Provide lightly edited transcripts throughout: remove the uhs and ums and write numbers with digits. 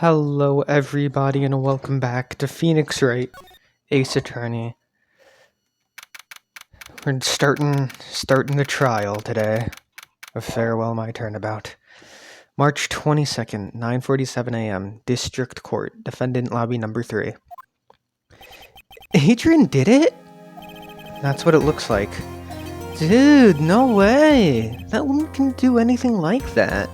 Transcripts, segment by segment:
Hello everybody and welcome back to Phoenix Wright, Ace Attorney. We're starting the trial today of Farewell My Turnabout. March 22nd, 9:47 a.m., District Court, Defendant Lobby number 3. Adrian did it? That's what it looks like. Dude, no way! That woman can do anything like that.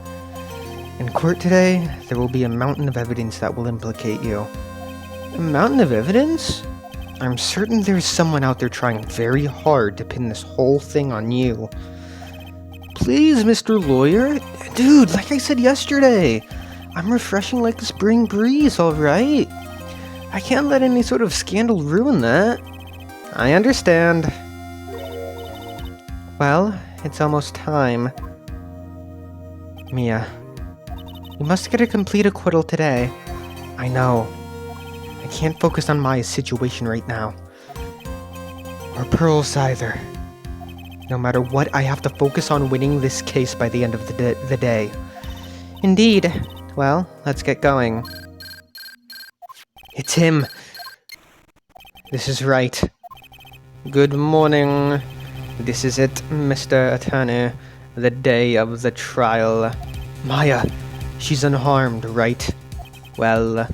In court today, there will be a mountain of evidence that will implicate you. A mountain of evidence? I'm certain there's someone out there trying very hard to pin this whole thing on you. Please, Mr. Lawyer? Dude, like I said yesterday, I'm refreshing like the spring breeze, alright? I can't let any sort of scandal ruin that. I understand. Well, it's almost time. Mia, you must get a complete acquittal today. I know. I can't focus on my situation right now. Or Pearl's either. No matter what, I have to focus on winning this case by the end of the day. Indeed. Well, let's get going. It's him. This is Wright. Good morning. This is it, Mr. Attorney. The day of the trial. Maya, she's unharmed, right? Well,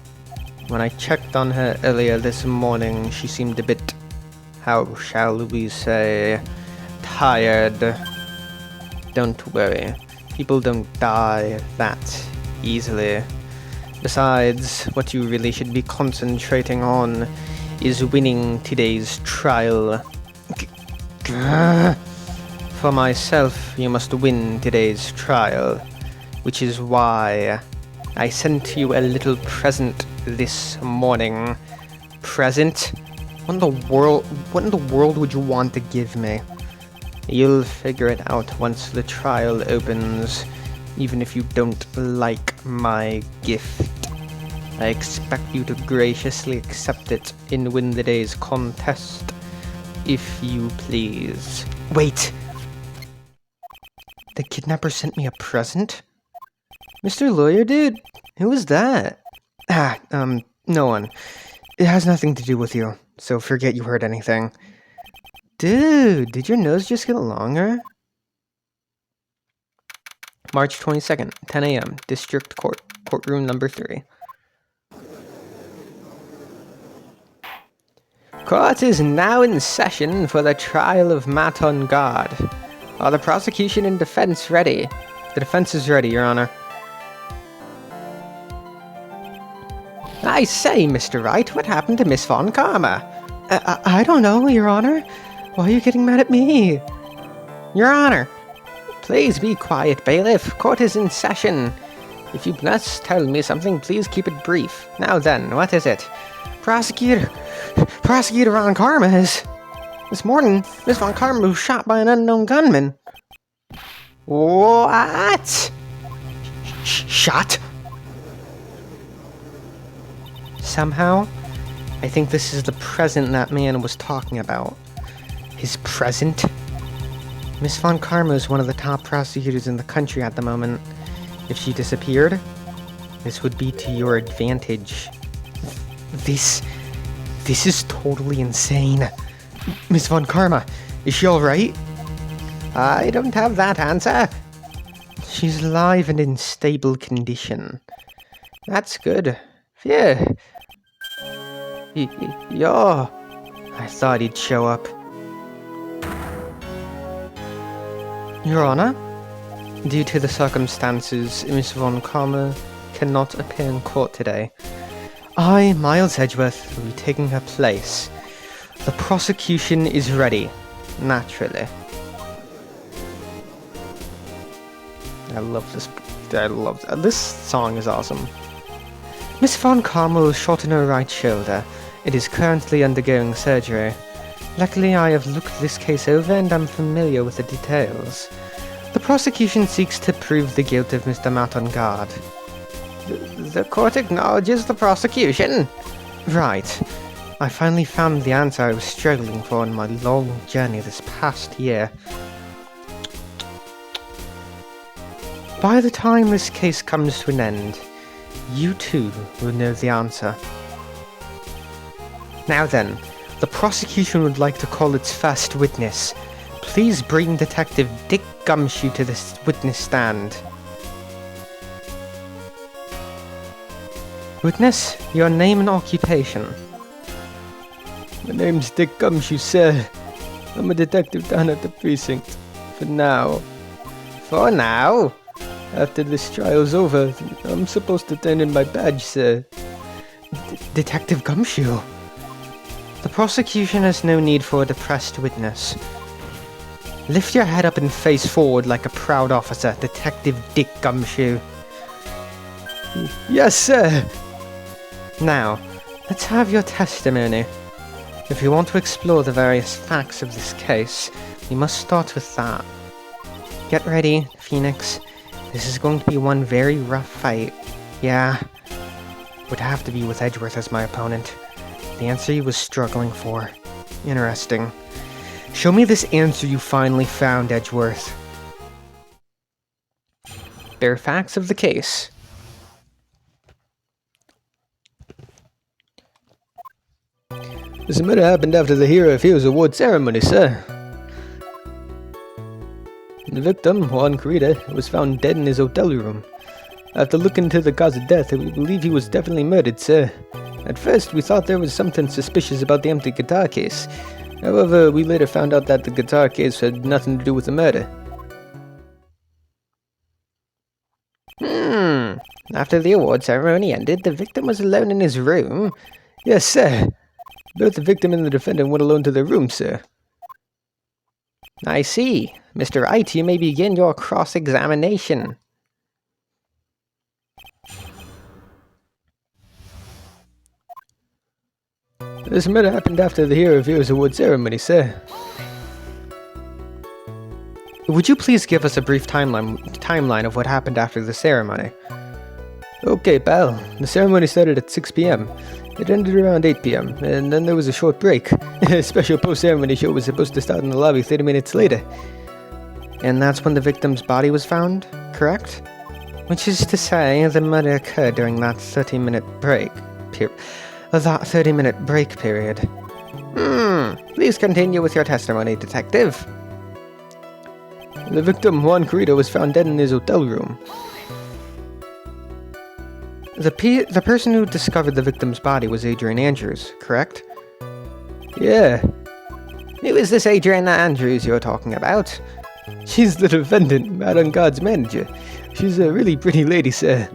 when I checked on her earlier this morning, she seemed a bit, how shall we say, tired. Don't worry, people don't die that easily. Besides, what you really should be concentrating on is winning today's trial. For myself, you must win today's trial, which is why I sent you a little present this morning. Present? What in the world would you want to give me? You'll figure it out once the trial opens, even if you don't like my gift. I expect you to graciously accept it and win the day's contest, if you please. Wait! The kidnapper sent me a present? Mr. Lawyer, dude? Who was that? No one. It has nothing to do with you, so forget you heard anything. Dude, did your nose just get longer? March 22nd, 10 a.m., District Court, Courtroom number 3. Court is now in session for the trial of Matt on Guard. Are the prosecution and defense ready? The defense is ready, Your Honor. I say, Mr. Wright, what happened to Miss Von Karma? I don't know, Your Honor. Why are you getting mad at me? Your Honor. Please be quiet, bailiff. Court is in session. If you must tell me something, please keep it brief. Now then, what is it? Prosecutor Von Karma is... This morning, Miss Von Karma was shot by an unknown gunman. What? Shot? Somehow, I think this is the present that man was talking about. His present? Miss Von Karma is one of the top prosecutors in the country at the moment. If she disappeared, this would be to your advantage. This is totally insane. Miss Von Karma, is she alright? I don't have that answer. She's alive and in stable condition. That's good. Phew. Yo. I thought he'd show up. Your Honor, due to the circumstances, Miss Von Karma cannot appear in court today. I, Miles Edgeworth, will be taking her place. The prosecution is ready, naturally. This song is awesome. Miss Von Karma was shot in her right shoulder. It is currently undergoing surgery. Luckily, I have looked this case over and I'm familiar with the details. The prosecution seeks to prove the guilt of Mr. Matt on Guard. The court acknowledges the prosecution? Right. I finally found the answer I was struggling for in my long journey this past year. By the time this case comes to an end, You too would know the answer. Now then, the prosecution would like to call its first witness. Please bring Detective Dick Gumshoe to the witness stand. Witness, your name and occupation. My name's Dick Gumshoe, sir. I'm a detective down at the precinct. For now. For now? After this trial's over, I'm supposed to turn in my badge, sir. Detective Gumshoe? The prosecution has no need for a depressed witness. Lift your head up and face forward like a proud officer, Detective Dick Gumshoe. Yes, sir! Now, let's have your testimony. If you want to explore the various facts of this case, we must start with that. Get ready, Phoenix. This is going to be one very rough fight. Yeah, would have to be with Edgeworth as my opponent. The answer he was struggling for. Interesting. Show me this answer you finally found, Edgeworth. Bare facts of the case. This murder happened after the Hero of Heroes Award ceremony, sir. The victim, Juan Carita, was found dead in his hotel room. After looking into the cause of death, we believe he was definitely murdered, sir. At first, we thought there was something suspicious about the empty guitar case. However, we later found out that the guitar case had nothing to do with the murder. After the award ceremony ended, the victim was alone in his room? Yes, sir. Both the victim and the defendant went alone to their room, sir. I see. Mr. Wright, you may begin your cross-examination. This murder happened after the Hero of Heroes Award ceremony, sir. Would you please give us a brief timeline of what happened after the ceremony? Okay, pal. The ceremony started at 6 p.m. It ended around 8 p.m., and then there was a short break. A special post-ceremony show was supposed to start in the lobby 30 minutes later. And that's when the victim's body was found, correct? Which is to say, the murder occurred during that 30-minute break period. Please continue with your testimony, Detective. The victim, Juan Carita, was found dead in his hotel room. The person who discovered the victim's body was Adrian Andrews, correct? Yeah. Who is this Adrian Andrews you're talking about? She's the defendant, Madame God's manager. She's a really pretty lady, sir.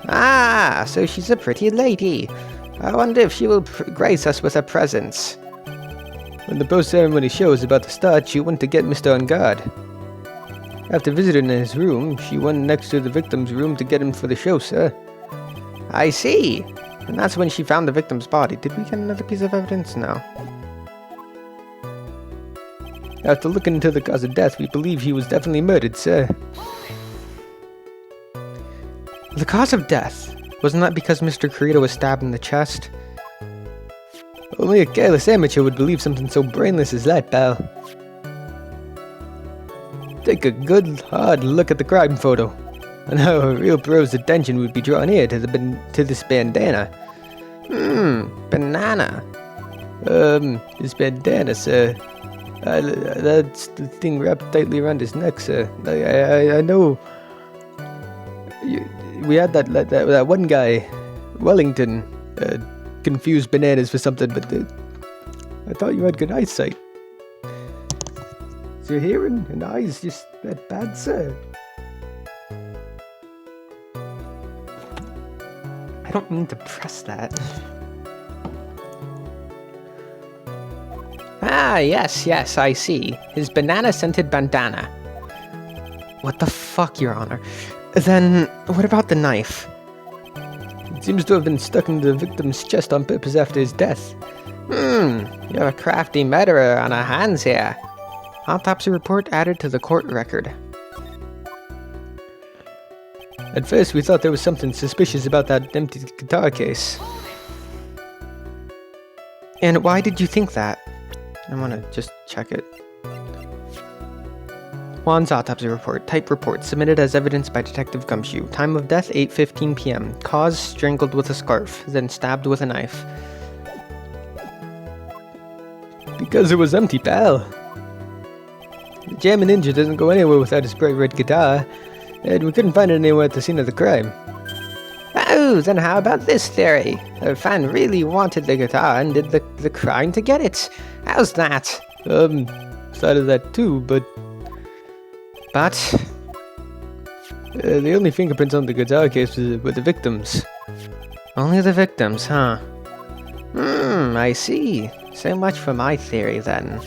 Ah, so she's a pretty lady. I wonder if she will grace us with her presence. When the post-ceremony show was about to start, she went to get Mr. On Guard. After visiting his room, she went next to the victim's room to get him for the show, sir. I see. And that's when she found the victim's body. Did we get another piece of evidence? No. After looking into the cause of death, we believe he was definitely murdered, sir. The cause of death? Wasn't that because Mr. Carita was stabbed in the chest? Only a careless amateur would believe something so brainless as that, pal. Take a good, hard look at the crime photo, and how a real pro's attention would be drawn here to this bandana. Banana. This bandana, sir. That's the thing wrapped tightly around his neck, sir. I know. We had that one guy, Wellington, confused bananas for something, but I thought you had good eyesight. Is your hearing and eyes just that bad, sir? I don't mean to press that. Ah, yes, I see. His banana-scented bandana. What the fuck, Your Honor? Then, what about the knife? It seems to have been stuck in the victim's chest on purpose after his death. You're a crafty murderer on our hands here. Autopsy report added to the court record. At first, we thought there was something suspicious about that empty guitar case. And why did you think that? I want to just check it. Juan's autopsy report. Type report. Submitted as evidence by Detective Gumshoe. Time of death 8:15 p.m. Cause strangled with a scarf, then stabbed with a knife. Because it was empty, pal. The Jammin' Ninja doesn't go anywhere without his bright red guitar, and we couldn't find it anywhere at the scene of the crime. Oh, then how about this theory? A fan really wanted the guitar and did the crime to get it. How's that? Thought of that too, but the only fingerprints on the guitar case were the victims. Only the victims, huh? I see. So much for my theory, then.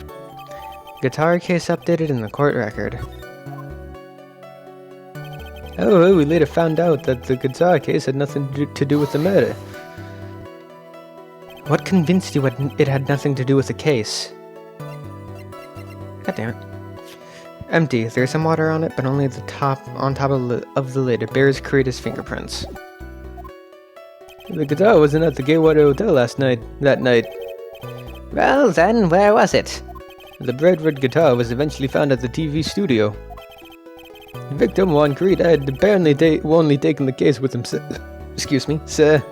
Guitar case updated in the court record. Oh, we later found out that the guitar case had nothing to do with the murder. What convinced you it had nothing to do with the case? God damn it. Empty. There's some water on it, but only on top of the lid. It bears Kurita's fingerprints. The guitar wasn't at the Gateway Hotel that night. Well then, where was it? The bright red guitar was eventually found at the TV studio. The victim, Juan Kurita, had apparently only taken the case with himself. Excuse me, sir.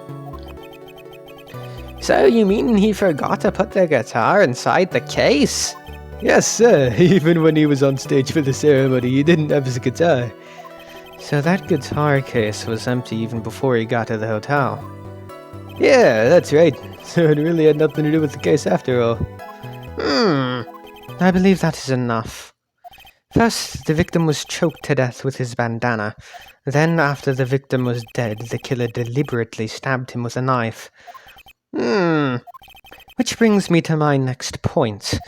So you mean he forgot to put the guitar inside the case? Yes, sir. Even when he was on stage for the ceremony, he didn't have his guitar. So that guitar case was empty even before he got to the hotel. Yeah, that's right. So it really had nothing to do with the case after all. I believe that is enough. First, the victim was choked to death with his bandana. Then, after the victim was dead, the killer deliberately stabbed him with a knife. Which brings me to my next point.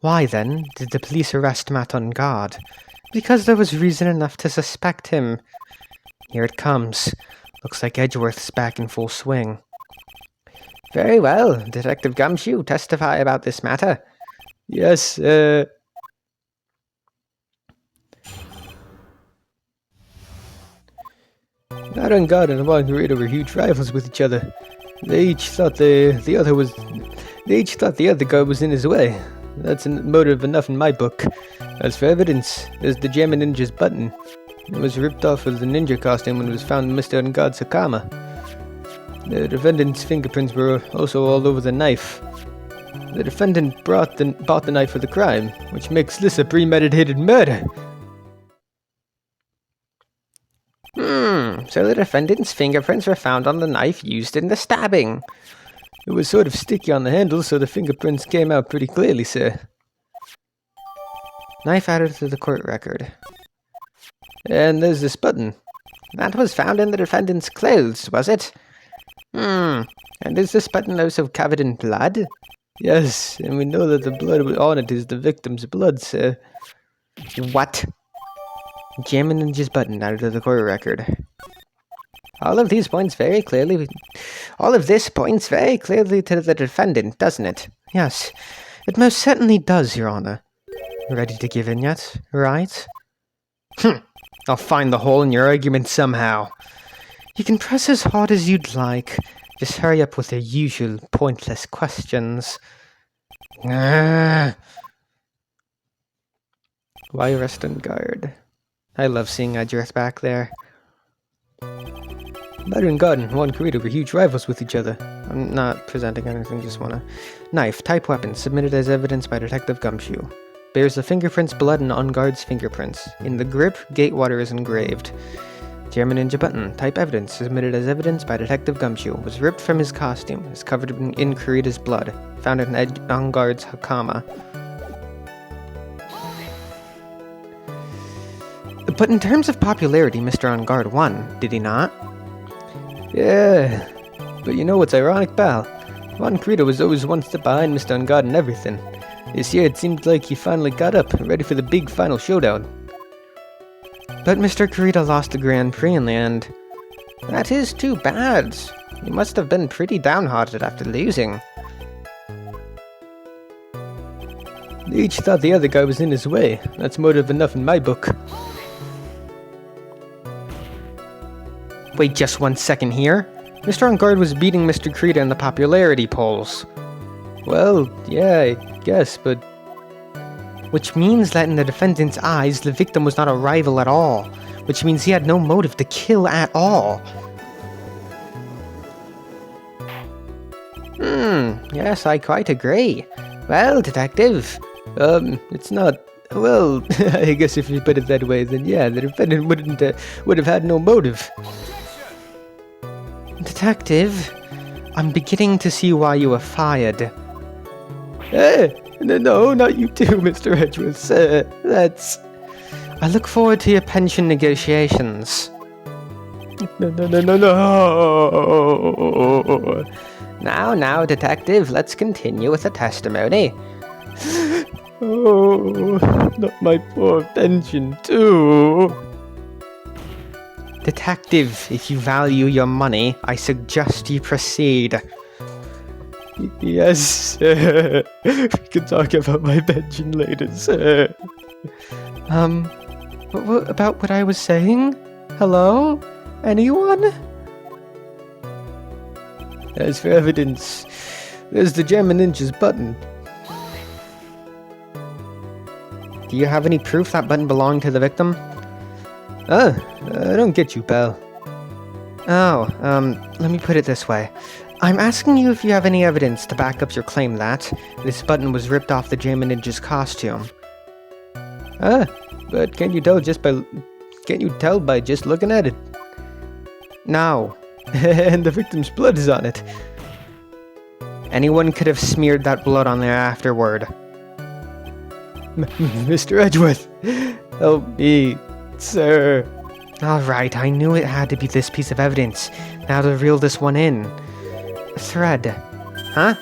Why, then, did the police arrest Matt on guard? Because there was reason enough to suspect him. Here it comes. Looks like Edgeworth's back in full swing. Very well. Detective Gumshoe, testify about this matter. Yes, Matt and God and Juan Kurita were huge rivals with each other. They each thought the other guy was in his way. That's motive enough in my book. As for evidence, there's the Jammin' Ninja's button. It was ripped off of the ninja costume when it was found in Mr. Ungod's Hakama. The defendant's fingerprints were also all over the knife. The defendant bought the knife for the crime, which makes this a premeditated murder. So the defendant's fingerprints were found on the knife used in the stabbing. It was sort of sticky on the handle, so the fingerprints came out pretty clearly, sir. Knife added to the court record. And there's this button. That was found in the defendant's clothes, was it? And is this button also covered in blood? Yes, and we know that the blood on it is the victim's blood, sir. What? Jammin' Ninja's button added to the court record. All of this points very clearly to the defendant, doesn't it? Yes, it most certainly does, Your Honor. Ready to give in yet, right? I'll find the hole in your argument somehow. You can press as hard as you'd like. Just hurry up with your usual pointless questions. Why rest on guard? I love seeing Edgeworth back there. Matt and God and Juan Kurita were huge rivals with each other. I'm not presenting anything, just wanna... Knife, type weapon, submitted as evidence by Detective Gumshoe. Bears the fingerprints, blood, and on guard's fingerprints. In the grip, Gatewater is engraved. Jammin' Ninja button, type evidence, submitted as evidence by Detective Gumshoe. Was ripped from his costume, is covered in Kurita's blood. Found in on guard's Hakama. But in terms of popularity, Mr. On Guard won, did he not? Yeah, but you know what's ironic, pal? Juan Kurita was always one step behind Mr. On Guard and everything. This year it seemed like he finally got up, ready for the big final showdown. But Mr. Kurita lost the Grand Prix in the end. That is too bad. He must have been pretty downhearted after losing. They each thought the other guy was in his way. That's motive enough in my book. Wait just 1 second here. Mr. On Guard was beating Mr. Kurita in the popularity polls. Well, yeah, I guess, but which means that in the defendant's eyes, the victim was not a rival at all, which means he had no motive to kill at all. Yes, I quite agree. Well, detective, it's not... Well, I guess if you put it that way, then yeah, the defendant would have had no motive. Detective, I'm beginning to see why you were fired. No, not you too, Mr. Edgeworth, sir. That's... I look forward to your pension negotiations. No. Now, detective, let's continue with the testimony. Oh, not my poor pension, too. Detective, if you value your money, I suggest you proceed. Yes, sir. We can talk about my pension later, sir. About what I was saying? Hello? Anyone? As for evidence, there's the German Ninja's button. Do you have any proof that button belonged to the victim? I don't get you, pal. Oh, let me put it this way. I'm asking you if you have any evidence to back up your claim that this button was ripped off the German Ninja's costume. But can't you tell by just looking at it? No. And the victim's blood is on it. Anyone could have smeared that blood on there afterward. Mr. Edgeworth, help me, sir. Alright, I knew it had to be this piece of evidence. Now to reel this one in. Thread. Huh?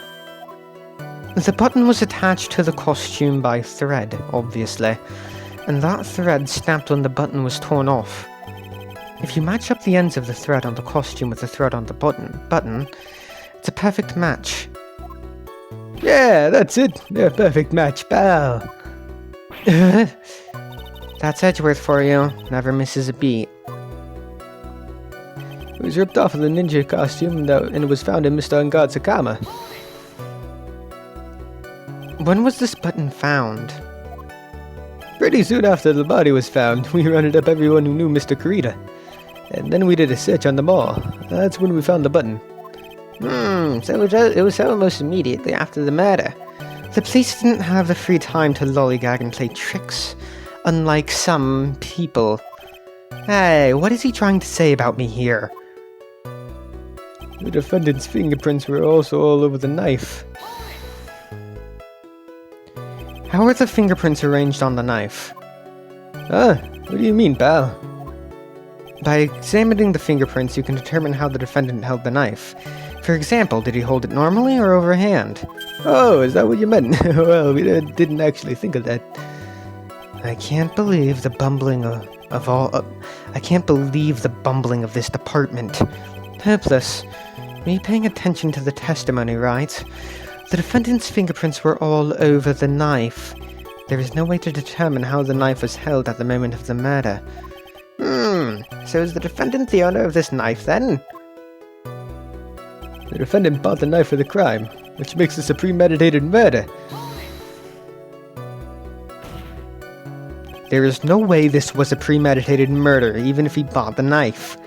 The button was attached to the costume by thread, obviously. And that thread snapped when the button was torn off. If you match up the ends of the thread on the costume with the thread on the button, it's a perfect match. Yeah, that's it. A perfect match, pal. That's Edgeworth for you. Never misses a beat. It was ripped off of the ninja costume and it was found in Mr. Ungod's Akama. When was this button found? Pretty soon after the body was found, we rounded up everyone who knew Mr. Kurita. And then we did a search on them all. That's when we found the button. So it was almost immediately after the murder. The police didn't have the free time to lollygag and play tricks, unlike some people. Hey, what is he trying to say about me here? The defendant's fingerprints were also all over the knife. How are the fingerprints arranged on the knife? What do you mean, pal? By examining the fingerprints, you can determine how the defendant held the knife. For example, did he hold it normally or overhand? Oh, is that what you meant? Well, we didn't actually think of that. I can't believe the bumbling I can't believe the bumbling of this department. Helpless. Are you paying attention to the testimony, right? The defendant's fingerprints were all over the knife. There is no way to determine how the knife was held at the moment of the murder. So is the defendant the owner of this knife, then? The defendant bought the knife for the crime, which makes this a premeditated murder. There is no way this was a premeditated murder, even if he bought the knife.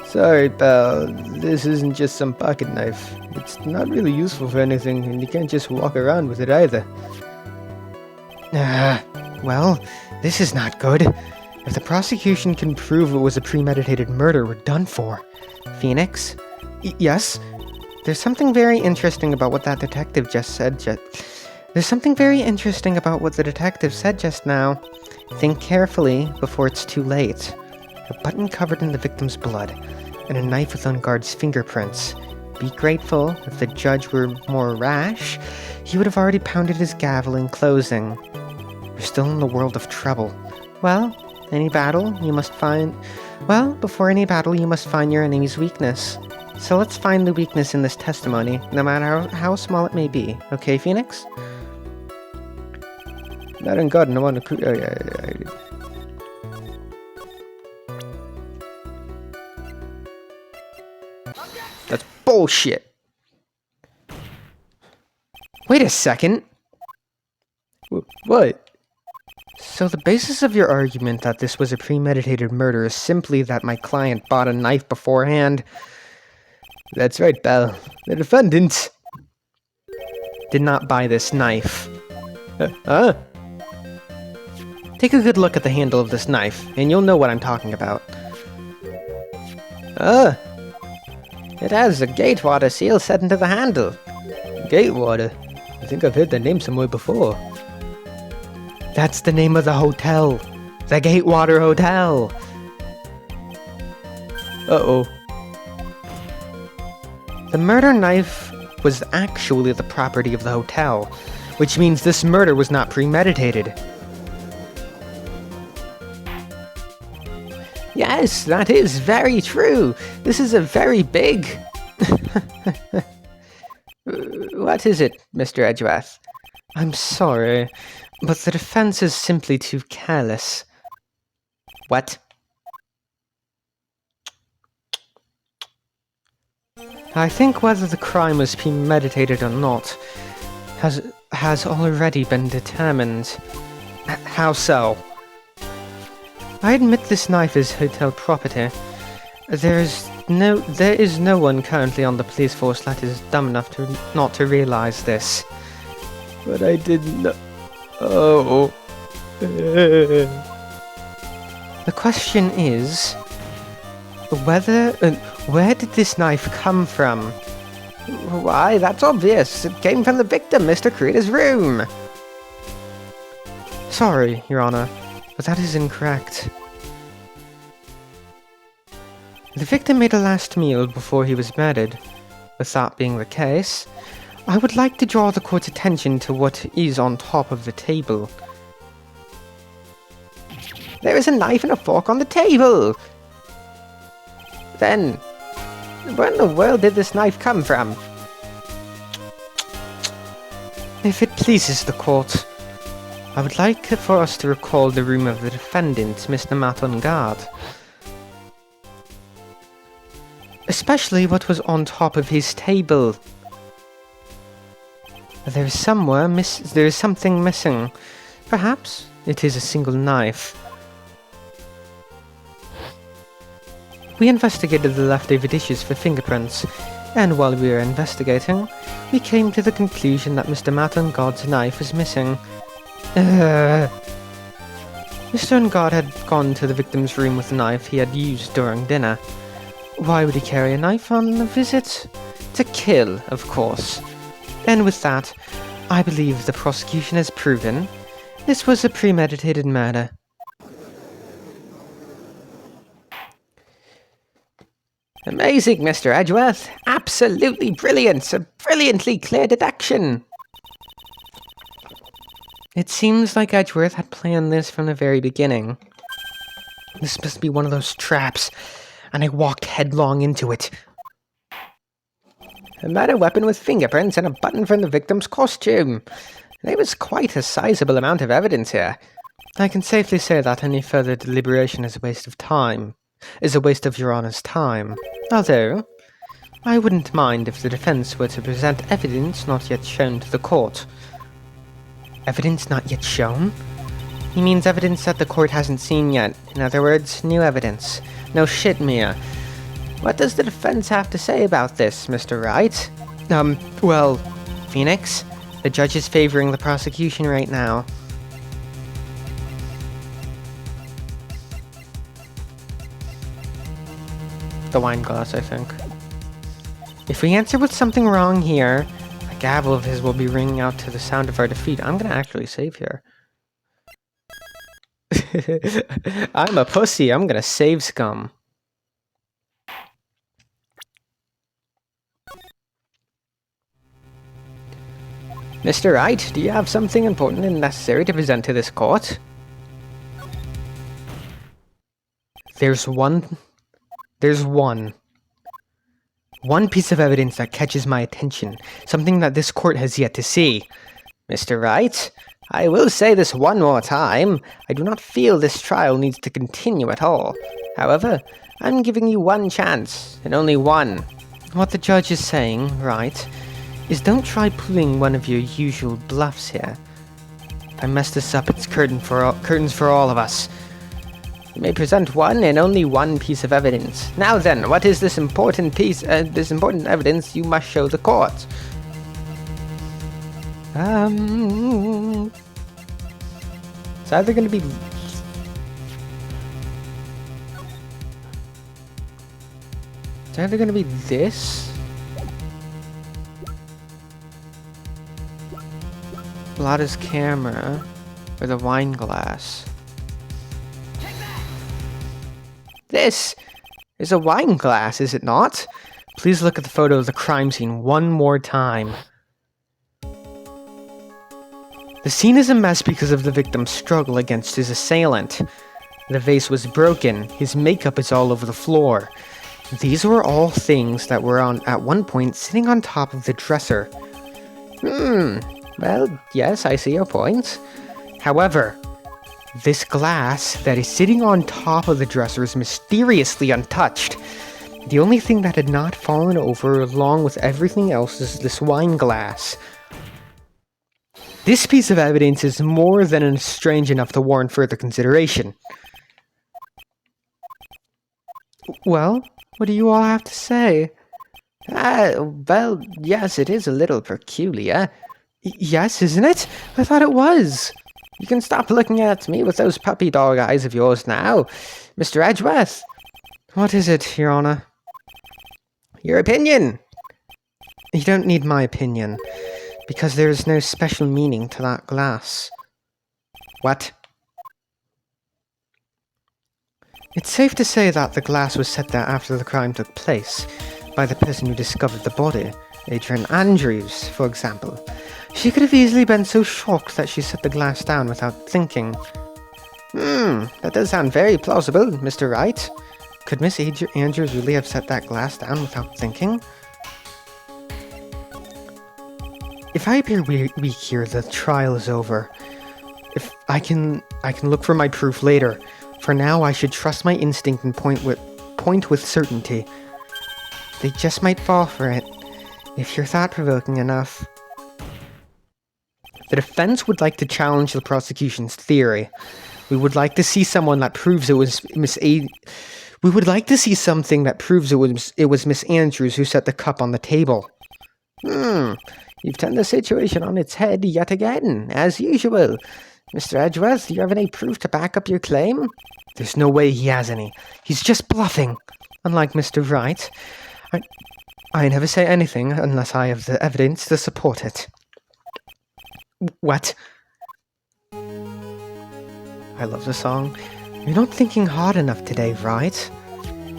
Sorry, pal. This isn't just some pocket knife. It's not really useful for anything, and you can't just walk around with it either. Well, this is not good. If the prosecution can prove it was a premeditated murder, we're done for. Phoenix? Yes? There's something very interesting about what that detective just said. There's something very interesting about what the detective said just now. Think carefully before it's too late. A button covered in the victim's blood, and a knife with Unguard's fingerprints. Be grateful if the judge were more rash, he would have already pounded his gavel in closing. We're still in the world of trouble. Well, before any battle, you must find your enemy's weakness. So let's find the weakness in this testimony, no matter how small it may be. Okay, Phoenix? Not in God, no one to... That's bullshit. Wait a second. What? So the basis of your argument that this was a premeditated murder is simply that my client bought a knife beforehand? That's right, pal. The defendant Did not buy this knife. Huh? Take a good look at the handle of this knife, and you'll know what I'm talking about. It has a Gatewater seal set into the handle. Gatewater? I think I've heard that name somewhere before. That's the name of the hotel. The Gatewater Hotel. Uh-oh. The murder knife was actually the property of the hotel, which means this murder was not premeditated. Yes, that is very true. This is a very big... What is it, Mr. Edgeworth? I'm sorry, but the defense is simply too careless. What? I think whether the crime was premeditated or not has already been determined. How so? I admit this knife is hotel property. There is no one currently on the police force that is dumb enough not to realize this. But I didn't know... Oh... The question is... where did this knife come from? Why, that's obvious. It came from the victim, Mr. Creeder's room. Sorry, Your Honor, but that is incorrect. The victim made a last meal before he was murdered. With that being the case, I would like to draw the court's attention to what is on top of the table. There is a knife and a fork on the table! Then, where in the world did this knife come from? If it pleases the court, I would like for us to recall the room of the defendant, Mr. Matongard. Especially what was on top of his table. There is something missing. Perhaps it is a single knife. We investigated the leftover dishes for fingerprints, and while we were investigating, we came to the conclusion that Mr. Matongard's knife was missing. Mr. Ungard had gone to the victim's room with a knife he had used during dinner. Why would he carry a knife on a visit? To kill, of course. And with that, I believe the prosecution has proven this was a premeditated murder. Amazing, Mr. Edgeworth. Absolutely brilliant. A brilliantly clear deduction. It seems like Edgeworth had planned this from the very beginning. This must be one of those traps, and I walked headlong into it. A murder weapon with fingerprints and a button from the victim's costume. There was quite a sizable amount of evidence here. I can safely say that any further deliberation is a waste of time. Is a waste of Your Honor's time. Although, I wouldn't mind if the defense were to present evidence not yet shown to the court. Evidence not yet shown? He means evidence that the court hasn't seen yet. In other words, new evidence. No shit, Mia. What does the defense have to say about this, Mr. Wright? Well, Phoenix, the judge is favoring the prosecution right now. The wine glass, I think. If we answer with something wrong here, a gavel of his will be ringing out to the sound of our defeat. I'm gonna actually save here. I'm a pussy. I'm gonna save scum. Mr. Wright, do you have something important and necessary to present to this court? There's one piece of evidence that catches my attention, something that this court has yet to see. Mr. Wright, I will say this one more time. I do not feel this trial needs to continue at all. However, I'm giving you one chance, and only one. What the judge is saying, right, is don't try pulling one of your usual bluffs here. If I mess this up, it's curtains for all of us. You may present one and only one piece of evidence. Now then, what is this important evidence you must show the court? It's either going to be... It's either going to be this... Lada's camera, or the wine glass. This is a wine glass, is it not? Please look at the photo of the crime scene one more time. The scene is a mess because of the victim's struggle against his assailant. The vase was broken, his makeup is all over the floor. These were all things that were at one point sitting on top of the dresser. Well, yes, I see your point. However, this glass that is sitting on top of the dresser is mysteriously untouched. The only thing that had not fallen over along with everything else is this wine glass. This piece of evidence is more than strange enough to warrant further consideration. Well, what do you all have to say? Well, yes, it is a little peculiar. Yes, isn't it? I thought it was. You can stop looking at me with those puppy dog eyes of yours now. Mr. Edgeworth. What is it, Your Honor? Your opinion. You don't need my opinion, because there is no special meaning to that glass. What? It's safe to say that the glass was set there after the crime took place, by the person who discovered the body, Adrian Andrews, for example. She could have easily been so shocked that she set the glass down without thinking. That does sound very plausible, Mr. Wright. Could Miss Andrews really have set that glass down without thinking? If I appear weak here, the trial is over. If I can look for my proof later. For now, I should trust my instinct and point with certainty. They just might fall for it, if you're thought-provoking enough. The defense would like to challenge the prosecution's theory. We would like to see someone that proves it was We would like to see something that proves it was Miss Andrews who set the cup on the table. You've turned the situation on its head yet again, as usual. Mr. Edgeworth, do you have any proof to back up your claim? There's no way he has any. He's just bluffing. Unlike Mr. Wright, I never say anything unless I have the evidence to support it. What? I love the song. You're not thinking hard enough today, Wright.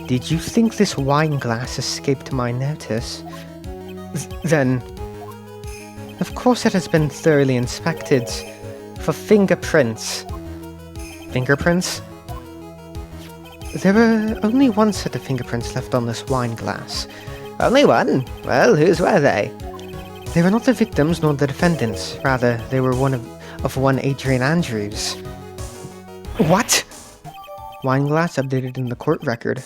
Did you think this wine glass escaped my notice? Then... Of course it has been thoroughly inspected. For fingerprints. Fingerprints? There were only one set of fingerprints left on this wine glass. Only one? Well, whose were they? They were not the victims nor the defendants. Rather, they were one Adrian Andrews. What? Wine glass updated in the court record.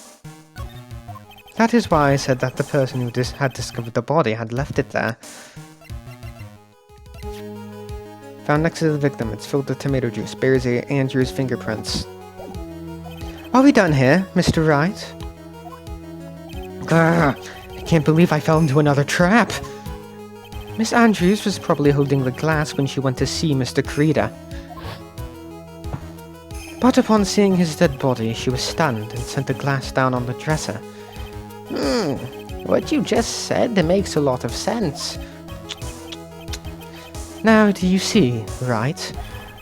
That is why I said that the person who had discovered the body had left it there. Found next to the victim, it's filled with tomato juice, bears Andrews' fingerprints. Are we done here, Mr. Wright? I can't believe I fell into another trap. Miss Andrews was probably holding the glass when she went to see Mr. Creda. But upon seeing his dead body, she was stunned and set the glass down on the dresser. What you just said makes a lot of sense. Now, do you see, Wright?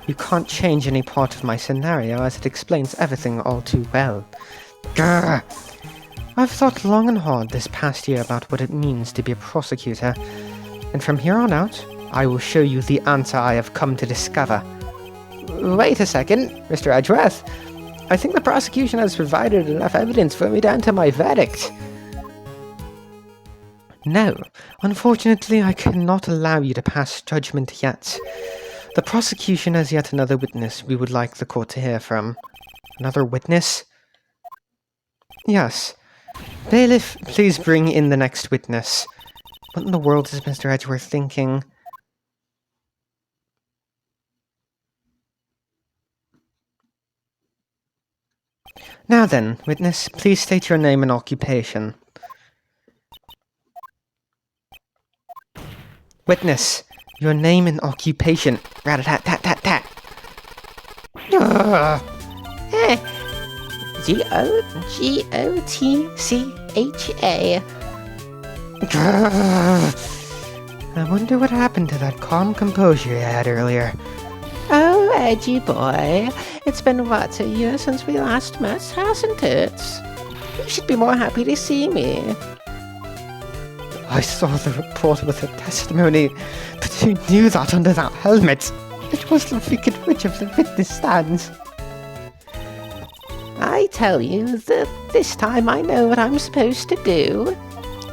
You can't change any part of my scenario as it explains everything all too well. Grr! I've thought long and hard this past year about what it means to be a prosecutor, and from here on out, I will show you the answer I have come to discover. Wait a second, Mr. Edgeworth. I think the prosecution has provided enough evidence for me to enter my verdict. No, unfortunately I cannot allow you to pass judgment yet. The prosecution has yet another witness we would like the court to hear from. Another witness? Yes. Bailiff, please bring in the next witness. What in the world is Mr. Edgeworth thinking? Now then, witness, please state your name and occupation. Witness, your name and occupation. Rat-a-tat-tat-tat-tat. G-O-T-C-H-A. I wonder what happened to that calm composure you had earlier. Oh, Edgy boy. It's been, what, a year since we last met, hasn't it? You should be more happy to see me. I saw the report with her testimony, but you knew that under that helmet. It was the wicked witch of the witness stand. I tell you that this time I know what I'm supposed to do.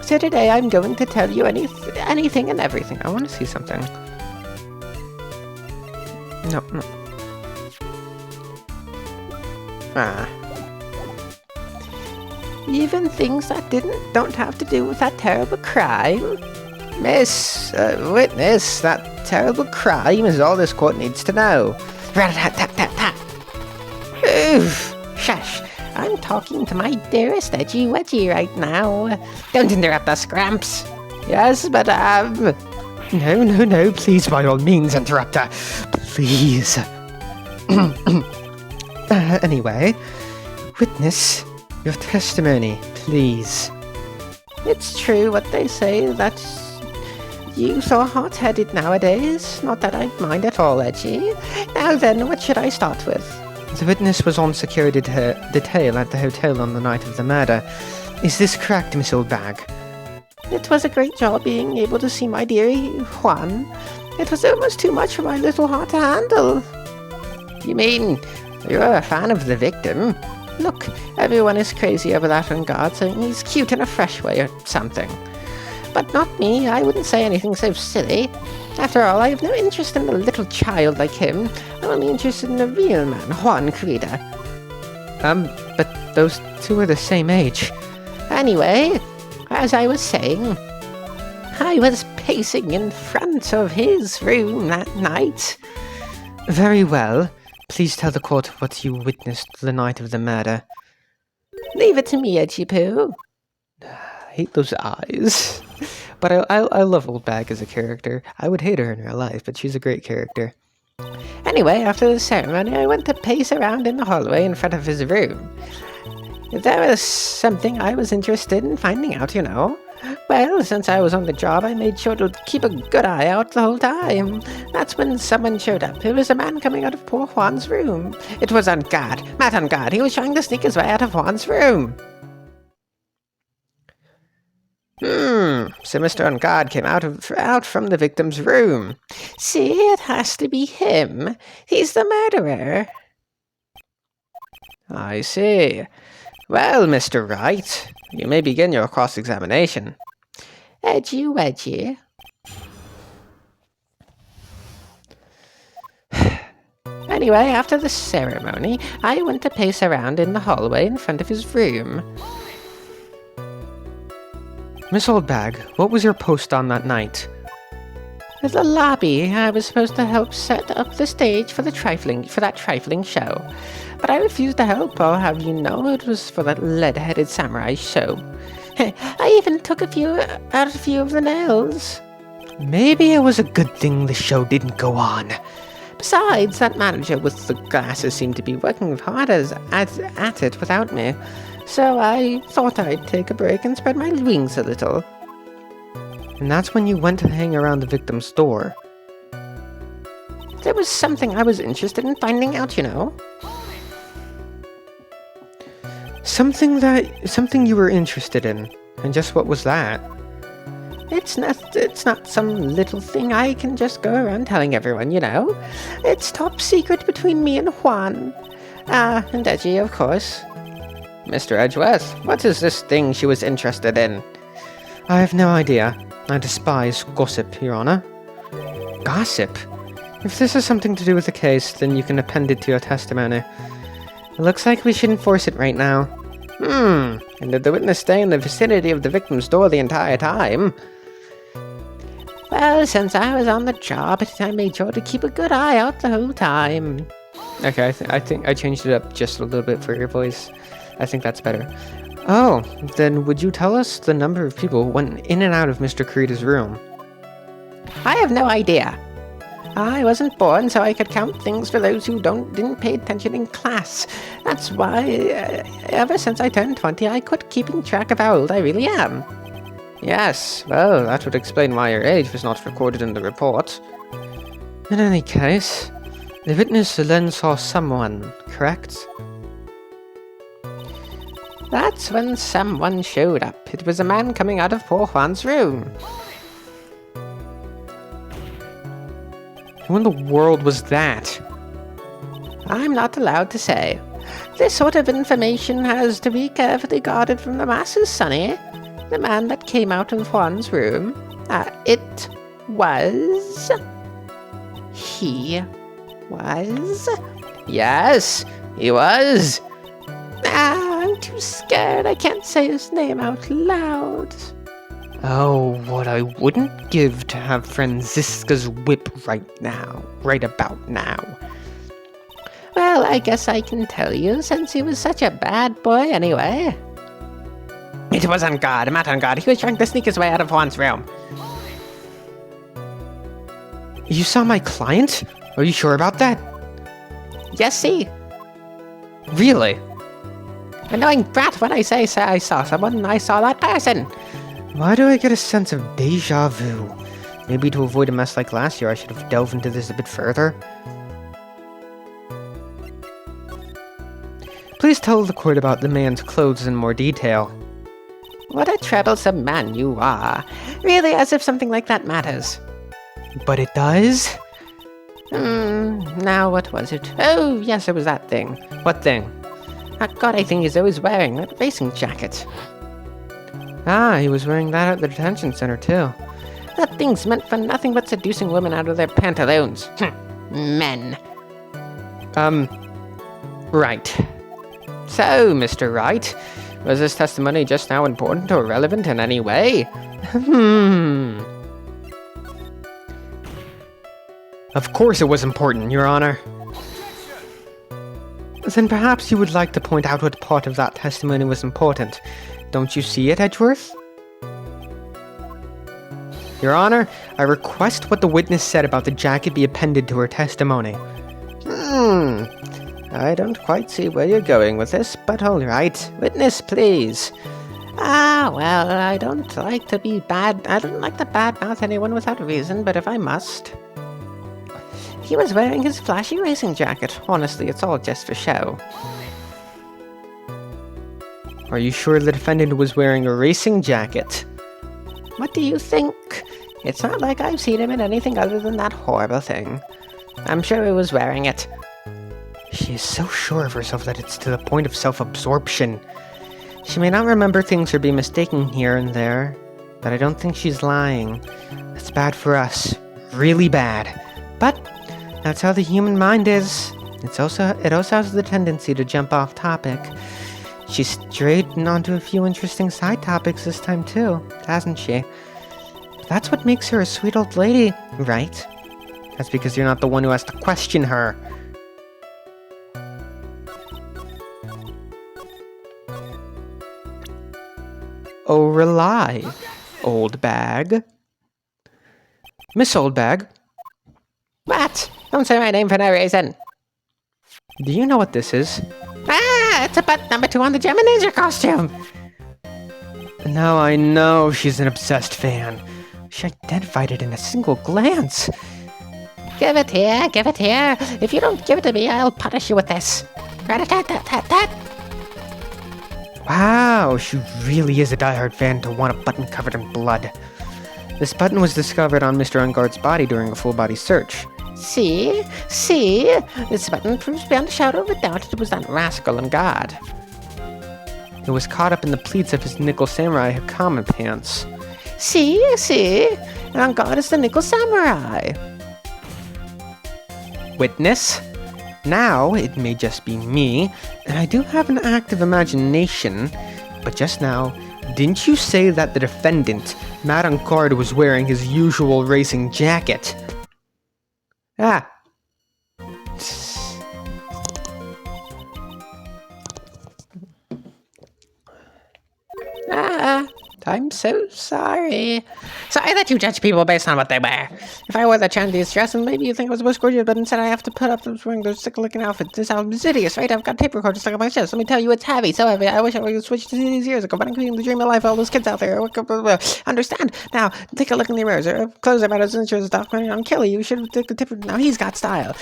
So today I'm going to tell you anything and everything. I want to see something. No. Ah. Even things that don't have to do with that terrible crime. Witness, that terrible crime is all this court needs to know. Rat-a-tat-tat-tat. Oof! Shush! I'm talking to my dearest Edgy Wedgy right now. Don't interrupt us, Gramps. Yes, madame. No, please, by all means, interrupt her. Please. Anyway, witness, your testimony, please. It's true what they say, that youth are hot-headed nowadays. Not that I mind at all, Edgy. Now then, what should I start with? The witness was on security detail at the hotel on the night of the murder. Is this correct, Miss Oldbag? It was a great job being able to see my dearie Juan. It was almost too much for my little heart to handle. You mean you're a fan of the victim? Look, everyone is crazy over that on guard, saying he's cute in a fresh way or something. But not me, I wouldn't say anything so silly. After all, I have no interest in a little child like him. I'm only interested in a real man, Juan Crida. But those two are the same age. Anyway, as I was saying, I was pacing in front of his room that night. Very well. Please tell the court what you witnessed the night of the murder. Leave it to me, Edgy Poo. I hate those eyes. But I love Oldbag as a character. I would hate her in real life, but she's a great character. Anyway, after the ceremony, I went to pace around in the hallway in front of his room. There was something I was interested in finding out, you know. Well, since I was on the job, I made sure to keep a good eye out the whole time. That's when someone showed up. It was a man coming out of poor Juan's room. It was on guard. Matt on guard. He was trying to sneak his way out of Juan's room. So Mr. On Guard came out from the victim's room. See, it has to be him. He's the murderer. I see. Well, Mr. Wright, you may begin your cross-examination. Edgy Wedgy. Anyway, after the ceremony, I went to pace around in the hallway in front of his room. Miss Oldbag, what was your post on that night? In the lobby, I was supposed to help set up the stage for that trifling show. But I refused to help, I'll have you know it was for that lead-headed samurai show. I even took out a few of the nails. Maybe it was a good thing the show didn't go on. Besides, that manager with the glasses seemed to be working hard at it without me. So I thought I'd take a break and spread my wings a little. And that's when you went to hang around the victim's door. There was something I was interested in finding out, you know. Something you were interested in. And just what was that? It's not some little thing I can just go around telling everyone, you know. It's top secret between me and Juan. And Edgy, of course. Mr. Edgeworth, what is this thing she was interested in? I have no idea. I despise gossip, Your Honor. Gossip? If this has something to do with the case, then you can append it to your testimony. It looks like we shouldn't force it right now. And did the witness stay in the vicinity of the victim's door the entire time? Well, since I was on the job, I made sure to keep a good eye out the whole time. Okay, I think I changed it up just a little bit for your voice. I think that's better. Oh, then would you tell us the number of people who went in and out of Mr. Kurita's room? I have no idea. I wasn't born so I could count things for those who didn't pay attention in class. That's why, ever since I turned 20, I quit keeping track of how old I really am. Yes, well, that would explain why your age was not recorded in the report. In any case, the witness then saw someone, correct? That's when someone showed up. It was a man coming out of poor Juan's room. Who in the world was that? I'm not allowed to say. This sort of information has to be carefully guarded from the masses, Sonny. The man that came out of Juan's room, it was... He was... Yes, he was. I'm too scared. I can't say his name out loud. Oh, what I wouldn't give to have Franziska's whip right about now. Well, I guess I can tell you, since he was such a bad boy anyway. It was on guard, not on guard. He was trying to sneak his way out of Juan's room. You saw my client? Are you sure about that? Yes, see? Really? Annoying brat, when I say I saw someone, I saw that person. Why do I get a sense of deja vu? Maybe to avoid a mess like last year, I should have delved into this a bit further. Please tell the court about the man's clothes in more detail. What a troublesome man you are. Really, as if something like that matters. But it does? Now what was it? Oh, yes, it was that thing. What thing? God, I think he's always wearing that racing jacket. Ah, he was wearing that at the detention center, too. That thing's meant for nothing but seducing women out of their pantaloons. Men. Right. So, Mr. Wright, was this testimony just now important or relevant in any way? Of course it was important, Your Honor. Then perhaps you would like to point out what part of that testimony was important. Don't you see it, Edgeworth? Your Honor, I request what the witness said about the jacket be appended to her testimony. I don't quite see where you're going with this, but all right. Witness, please. Well, I don't like to be bad. I don't like to badmouth anyone without reason, but if I must... He was wearing his flashy racing jacket. Honestly, it's all just for show. Are you sure the defendant was wearing a racing jacket? What do you think? It's not like I've seen him in anything other than that horrible thing. I'm sure he was wearing it. She is so sure of herself that it's to the point of self-absorption. She may not remember things or be mistaken here and there, but I don't think she's lying. That's bad for us. Really bad. But that's how the human mind is. It also has the tendency to jump off topic. She's strayed onto a few interesting side topics this time too, hasn't she? That's what makes her a sweet old lady, right? That's because you're not the one who has to question her. Oh, rely, old bag. Miss Old Bag. What? Don't say my name for no reason. Do you know what this is? It's about number 2 on the Geminizer costume. Now I know she's an obsessed fan. She identified it in a single glance. Give it here, give it here. If you don't give it to me, I'll punish you with this. Rat-a-tat-tat-tat-tat. Wow, she really is a diehard fan to want a button covered in blood. This button was discovered on Mr. Unguard's body during a full-body search. See? This button proves beyond a shadow of a doubt it was that rascal on guard. It was caught up in the pleats of his Nickel Samurai Hakama pants. See? And on guard is the Nickel Samurai. Witness? Now, it may just be me, and I do have an active imagination, but just now, didn't you say that the defendant, Matt on guard, was wearing his usual racing jacket? Ah. I'm so sorry. Sorry that you judge people based on what they wear. If I wore the trendiest dress, then maybe you think I was most gorgeous, but instead I have to put up with wearing those sick-looking outfits. This album is hideous, right? I've got tape recorders stuck on my chest. Let me tell you, it's heavy, so heavy. I wish I would have switched to these years ago, but I'm creating the dream of life for all those kids out there. Understand? Now, take a look in the mirrors. Clothes are better than insurance stuff. On Kelly, you should take a tip. Now he's got style.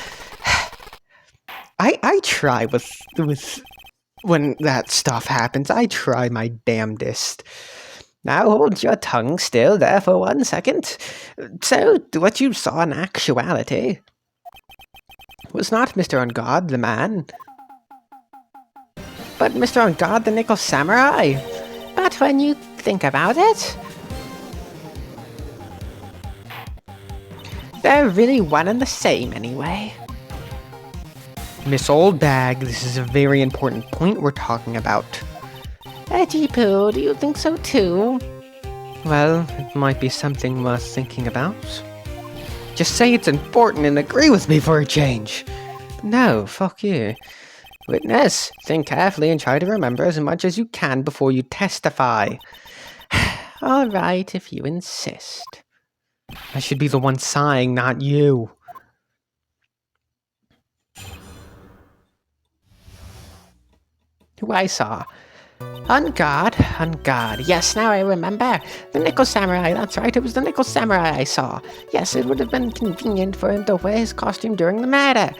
I try with when that stuff happens. I try my damnedest. Now hold your tongue still there for 1 second. So, what you saw in actuality was not Mr. On Guard, the man, but Mr. On Guard, the Nickel Samurai. But when you think about it, they're really one and the same anyway. Miss Oldbag, this is a very important point we're talking about. Edgy Poo, do you think so too? Well, it might be something worth thinking about. Just say it's important and agree with me for a change. No, fuck you. Witness, think carefully and try to remember as much as you can before you testify. All right, if you insist. I should be the one sighing, not you. Who I saw. On guard. Yes, now I remember. The Nickel Samurai, that's right, it was the Nickel Samurai I saw. Yes, it would have been convenient for him to wear his costume during the murder.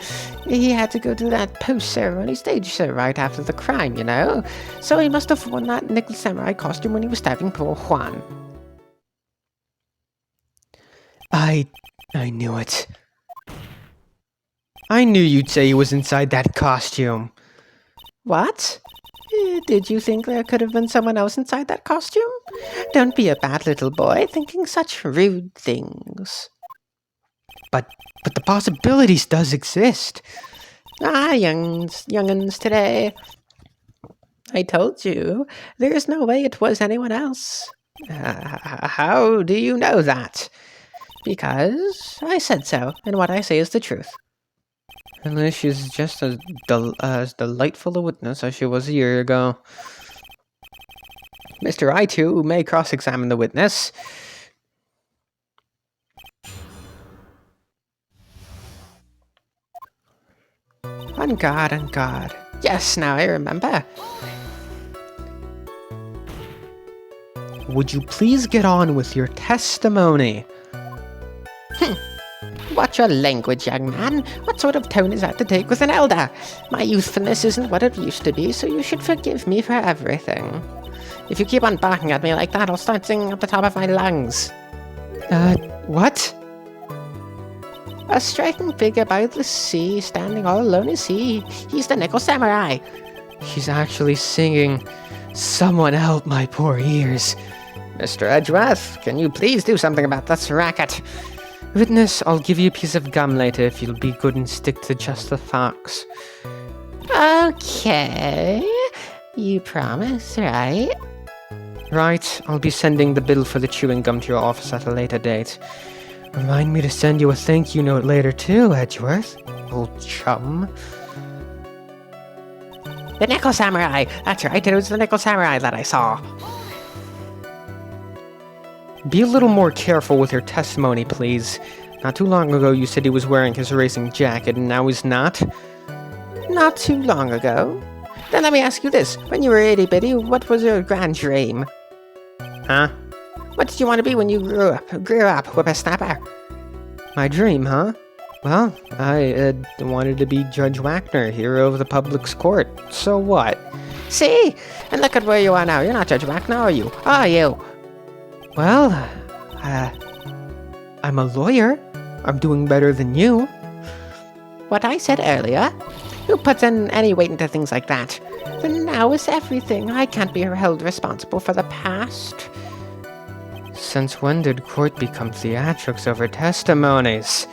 He had to go to that post-ceremony stage show right after the crime, you know? So he must have worn that Nickel Samurai costume when he was stabbing poor Juan. I knew it. I knew you'd say he was inside that costume. What? Did you think there could have been someone else inside that costume? Don't be a bad little boy thinking such rude things. But the possibilities does exist. Ah, young'uns today. I told you, there's no way it was anyone else. How do you know that? Because I said so, and what I say is the truth. Unless she's just as delightful a witness as she was a year ago. Mr. I, too, may cross-examine the witness. On guard. Yes, now I remember. Would you please get on with your testimony? Watch your language, young man. What sort of tone is that to take with an elder? My youthfulness isn't what it used to be, so you should forgive me for everything. If you keep on barking at me like that, I'll start singing at the top of my lungs. What? A striking figure by the sea, standing all alone is he. He's the Nickel Samurai. She's actually singing. Someone help my poor ears. Mr. Edgeworth, can you please do something about this racket? Witness, I'll give you a piece of gum later if you'll be good and stick to just the facts. Okay. You promise, right? Right, I'll be sending the bill for the chewing gum to your office at a later date. Remind me to send you a thank you note later too, Edgeworth, old chum. The Nickel Samurai! That's right, it was the Nickel Samurai that I saw. Be a little more careful with your testimony, please. Not too long ago you said he was wearing his racing jacket, and now he's not? Not too long ago? Then let me ask you this. When you were itty-bitty, what was your grand dream? Huh? What did you want to be when you grew up, whippersnapper? My dream, huh? Well, I wanted to be Judge Wagner, hero of the public's court. So what? See? And look at where you are now. You're not Judge Wagner, are you? Are you? Well, I'm a lawyer. I'm doing better than you. What I said earlier? Who puts in any weight into things like that? The now is everything. I can't be held responsible for the past. Since when did court become theatrics over testimonies?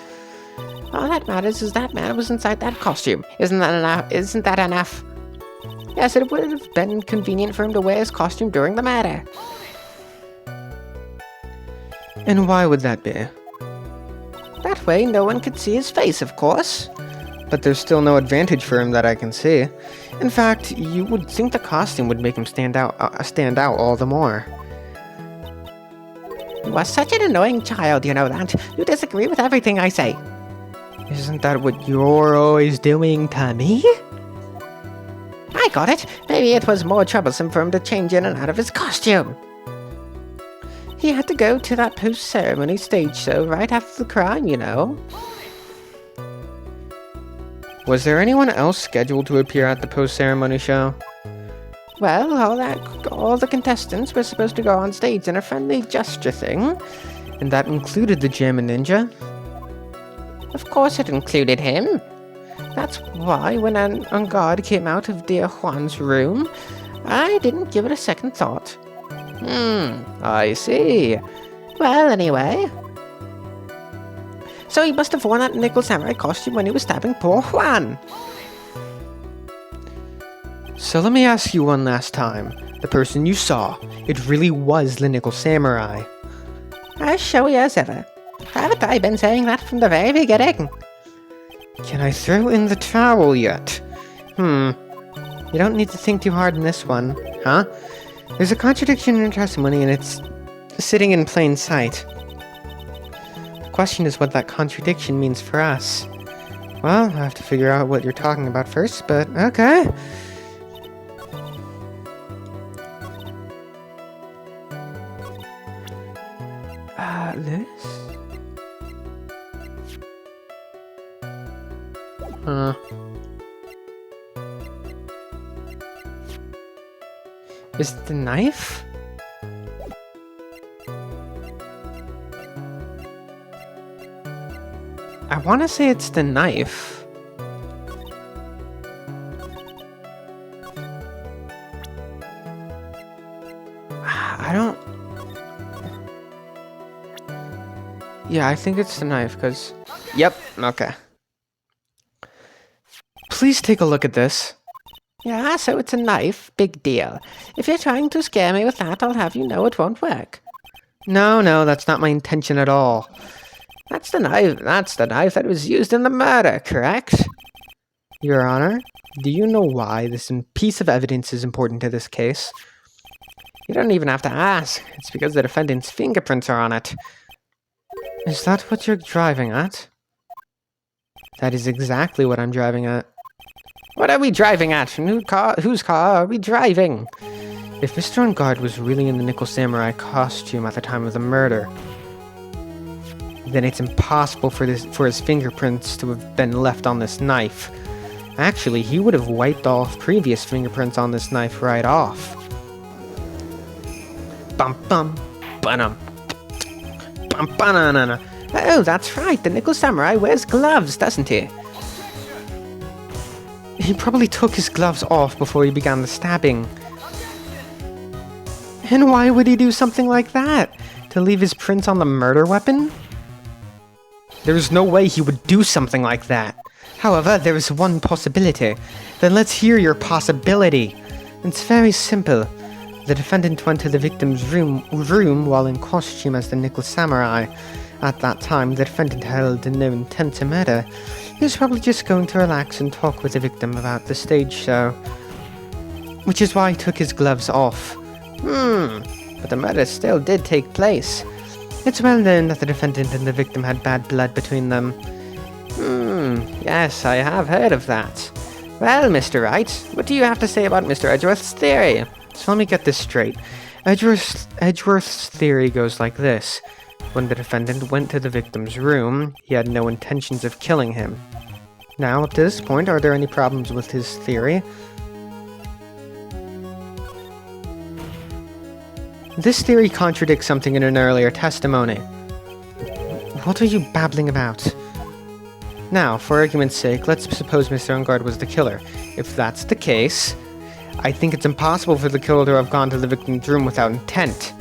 All that matters is that man was inside that costume. Isn't that enough? Yes, it would have been convenient for him to wear his costume during the murder. And why would that be? That way no one could see his face, of course. But there's still no advantage for him that I can see. In fact, you would think the costume would make him stand out all the more. You are such an annoying child, you know that. You disagree with everything I say. Isn't that what you're always doing to me? I got it. Maybe it was more troublesome for him to change in and out of his costume. He had to go to that post-ceremony stage show right after the crime, you know. Was there anyone else scheduled to appear at the post-ceremony show? Well, all the contestants were supposed to go on stage in a friendly gesture thing. And that included the German ninja? Of course it included him. That's why when an guard came out of dear Juan's room, I didn't give it a second thought. I see. Well, anyway. So he must have worn that nickel samurai costume when he was stabbing poor Juan. So let me ask you one last time. The person you saw, it really was the nickel samurai? As showy as ever. Haven't I been saying that from the very beginning? Can I throw in the towel yet? You don't need to think too hard in this one, huh? There's a contradiction in your testimony and it's sitting in plain sight. The question is what that contradiction means for us. Well, I have to figure out what you're talking about first, but okay. This? Is it the knife? I want to say it's the knife. I don't... Yeah, I think it's the knife, because... Yep, okay. Please take a look at this. Yeah, so it's a knife. Big deal. If you're trying to scare me with that, I'll have you know it won't work. No, that's not my intention at all. That's the knife that was used in the murder, correct? Your Honor, do you know why this piece of evidence is important to this case? You don't even have to ask. It's because the defendant's fingerprints are on it. Is that what you're driving at? That is exactly what I'm driving at. What are we driving at? Whose car are we driving? If Mr. On Guard was really in the Nickel Samurai costume at the time of the murder, then it's impossible for his fingerprints to have been left on this knife. Actually, he would have wiped off previous fingerprints on this knife right off. Bum bum bum bum banana. Oh, that's right. The Nickel Samurai wears gloves, doesn't he? He probably took his gloves off before he began the stabbing. And why would he do something like that? To leave his prints on the murder weapon? There's no way he would do something like that. However, there is one possibility. Then let's hear your possibility. It's very simple. The defendant went to the victim's room while in costume as the Nickel Samurai. At that time, the defendant held no intent to murder. He was probably just going to relax and talk with the victim about the stage show. Which is why he took his gloves off. But the murder still did take place. It's well known that the defendant and the victim had bad blood between them. Yes, I have heard of that. Well, Mr. Wright, what do you have to say about Mr. Edgeworth's theory? So let me get this straight. Edgeworth's theory goes like this. When the defendant went to the victim's room, he had no intentions of killing him. Now, up to this point, are there any problems with his theory? This theory contradicts something in an earlier testimony. What are you babbling about? Now, for argument's sake, let's suppose Mr. On Guard was the killer. If that's the case, I think it's impossible for the killer to have gone to the victim's room without intent.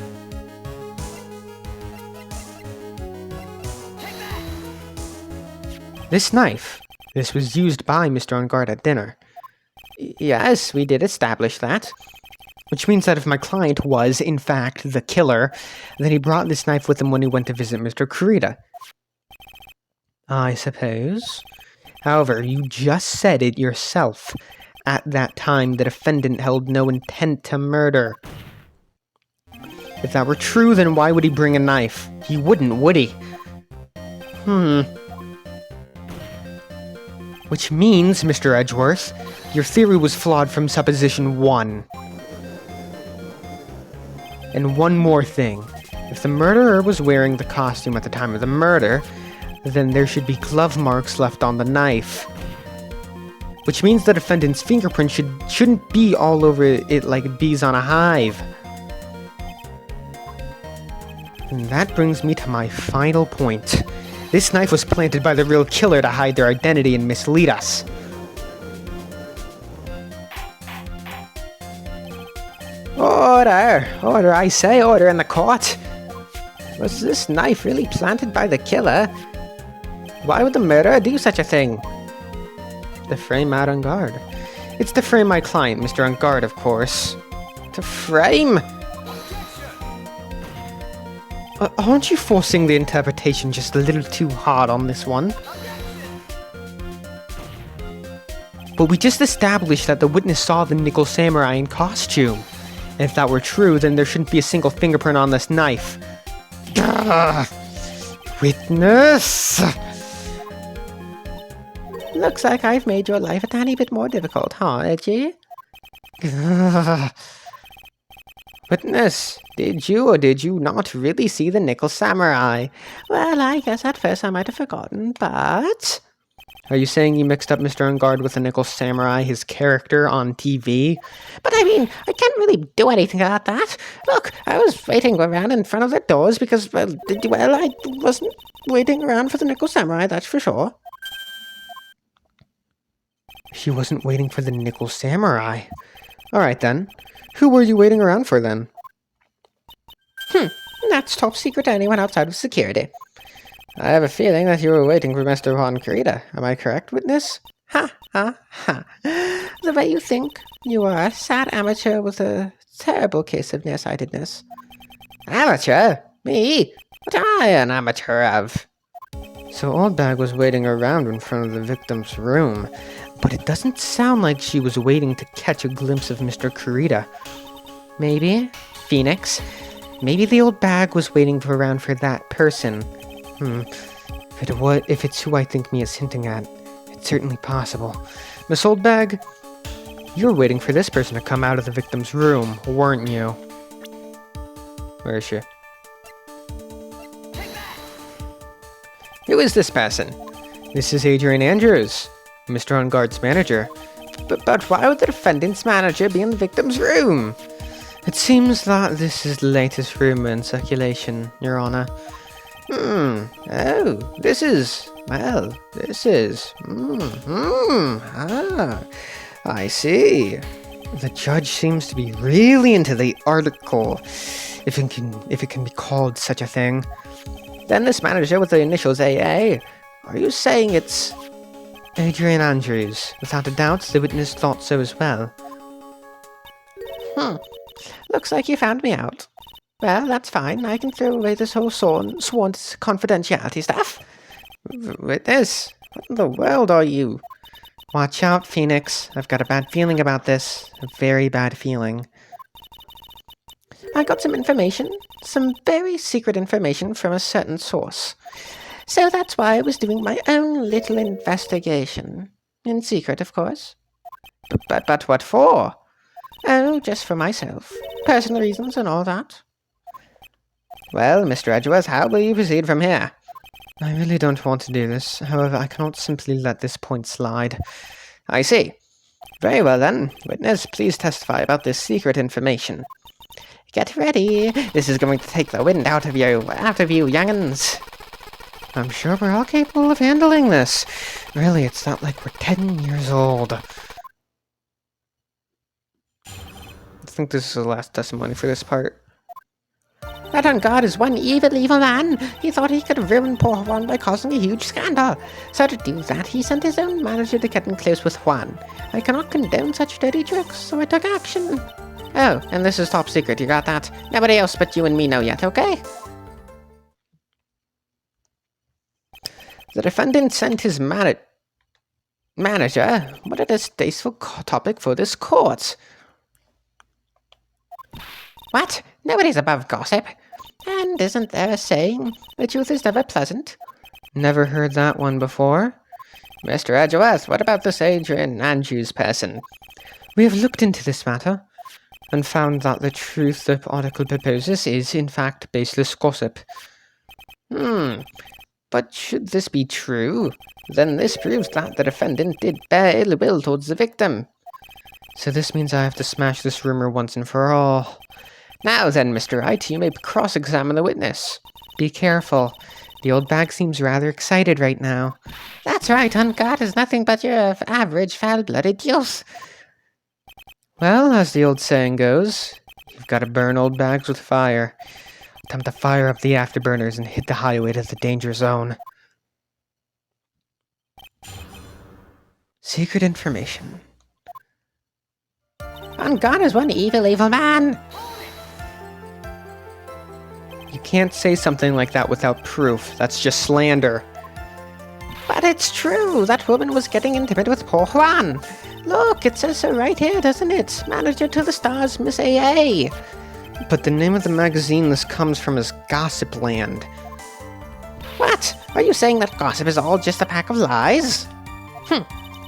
This knife, this was used by Mr. On Guard at dinner. Yes, we did establish that. Which means that if my client was, in fact, the killer, then he brought this knife with him when he went to visit Mr. Kurita. I suppose. However, you just said it yourself. At that time, the defendant held no intent to murder. If that were true, then why would he bring a knife? He wouldn't, would he? Which means, Mr. Edgeworth, your theory was flawed from supposition 1. And one more thing. If the murderer was wearing the costume at the time of the murder, then there should be glove marks left on the knife. Which means the defendant's fingerprint shouldn't be all over it like bees on a hive. And that brings me to my final point. This knife was planted by the real killer to hide their identity and mislead us. Order! Order, I say, order in the court! Was this knife really planted by the killer? Why would the murderer do such a thing? To frame Matt on guard. It's to frame my client, Mr. On Guard, of course. To frame? Aren't you forcing the interpretation just a little too hard on this one? But we just established that the witness saw the Nickel Samurai in costume. And if that were true, then there shouldn't be a single fingerprint on this knife. Witness! Looks like I've made your life a tiny bit more difficult, huh, Edgy? Witness, did you or did you not really see the Nickel Samurai? Well, I guess at first I might have forgotten, but... Are you saying you mixed up Mr. On Guard with the Nickel Samurai, his character on TV? But I mean, I can't really do anything about that. Look, I was waiting around in front of the doors because, well, I wasn't waiting around for the Nickel Samurai, that's for sure. She wasn't waiting for the Nickel Samurai. Alright then. Who were you waiting around for then? That's top secret to anyone outside of security. I have a feeling that you were waiting for Mr. Juan Carita. Am I correct, witness? Ha, ha, ha. The way you think. You are a sad amateur with a terrible case of nearsightedness. Amateur? Me? What am I an amateur of? So Old Bag was waiting around in front of the victim's room, but it doesn't sound like she was waiting to catch a glimpse of Mr. Carita. Maybe, Phoenix, maybe the Old Bag was waiting around for that person. If it's who I think Mia's hinting at, it's certainly possible. Miss Old Bag, you were waiting for this person to come out of the victim's room, weren't you? Where is she? Who is this person? This is Adrian Andrews, Mr. On Guard's manager. But why would the defendant's manager be in the victim's room? It seems that this is the latest rumor in circulation, Your Honor. Oh, this is... I see. The judge seems to be really into the article, if it can be called such a thing. Then this manager with the initials AA, are you saying it's... Adrian Andrews. Without a doubt, the witness thought so as well. Looks like you found me out. Well, that's fine. I can throw away this whole sworn confidentiality stuff. Witness, what in the world are you? Watch out, Phoenix. I've got a bad feeling about this. A very bad feeling. I got some information. Some very secret information from a certain source. So that's why I was doing my own little investigation. In secret, of course. But what for? Oh, just for myself. Personal reasons and all that. Well, Mr. Edgeworth, how will you proceed from here? I really don't want to do this. However, I cannot simply let this point slide. I see. Very well then. Witness, please testify about this secret information. Get ready. This is going to take the wind out of you, young'uns. I'm sure we're all capable of handling this. Really, it's not like we're 10 years old. I think this is the last testimony for this part. That on guard is one evil man. He thought he could ruin poor Juan by causing a huge scandal. So to do that, he sent his own manager to get in close with Juan. I cannot condone such dirty tricks, so I took action. Oh, and this is top secret, you got that? Nobody else but you and me know yet, okay? The defendant sent his manager? What a distasteful topic for this court. What? Nobody's above gossip. And isn't there a saying, the truth is never pleasant? Never heard that one before. Mr. Edgeworth, what about this Adrian Andrews person? We have looked into this matter, and found that the truth the article proposes is, in fact, baseless gossip. But should this be true, then this proves that the defendant did bear ill will towards the victim. So this means I have to smash this rumor once and for all. Now then, Mr. Wright, you may cross-examine the witness. Be careful. The old bag seems rather excited right now. That's right, on guard is nothing but your average foul-blooded youth. Well, as the old saying goes, you've got to burn old bags with fire. Time to fire up the afterburners and hit the highway to the danger zone. Secret information. On guard is one evil, evil man. You can't say something like that without proof. That's just slander. But it's true. That woman was getting intimate with poor Juan. Look, it says so right here, doesn't it? Manager to the stars, Miss A.A. But the name of the magazine this comes from is Gossip Land. What? Are you saying that gossip is all just a pack of lies?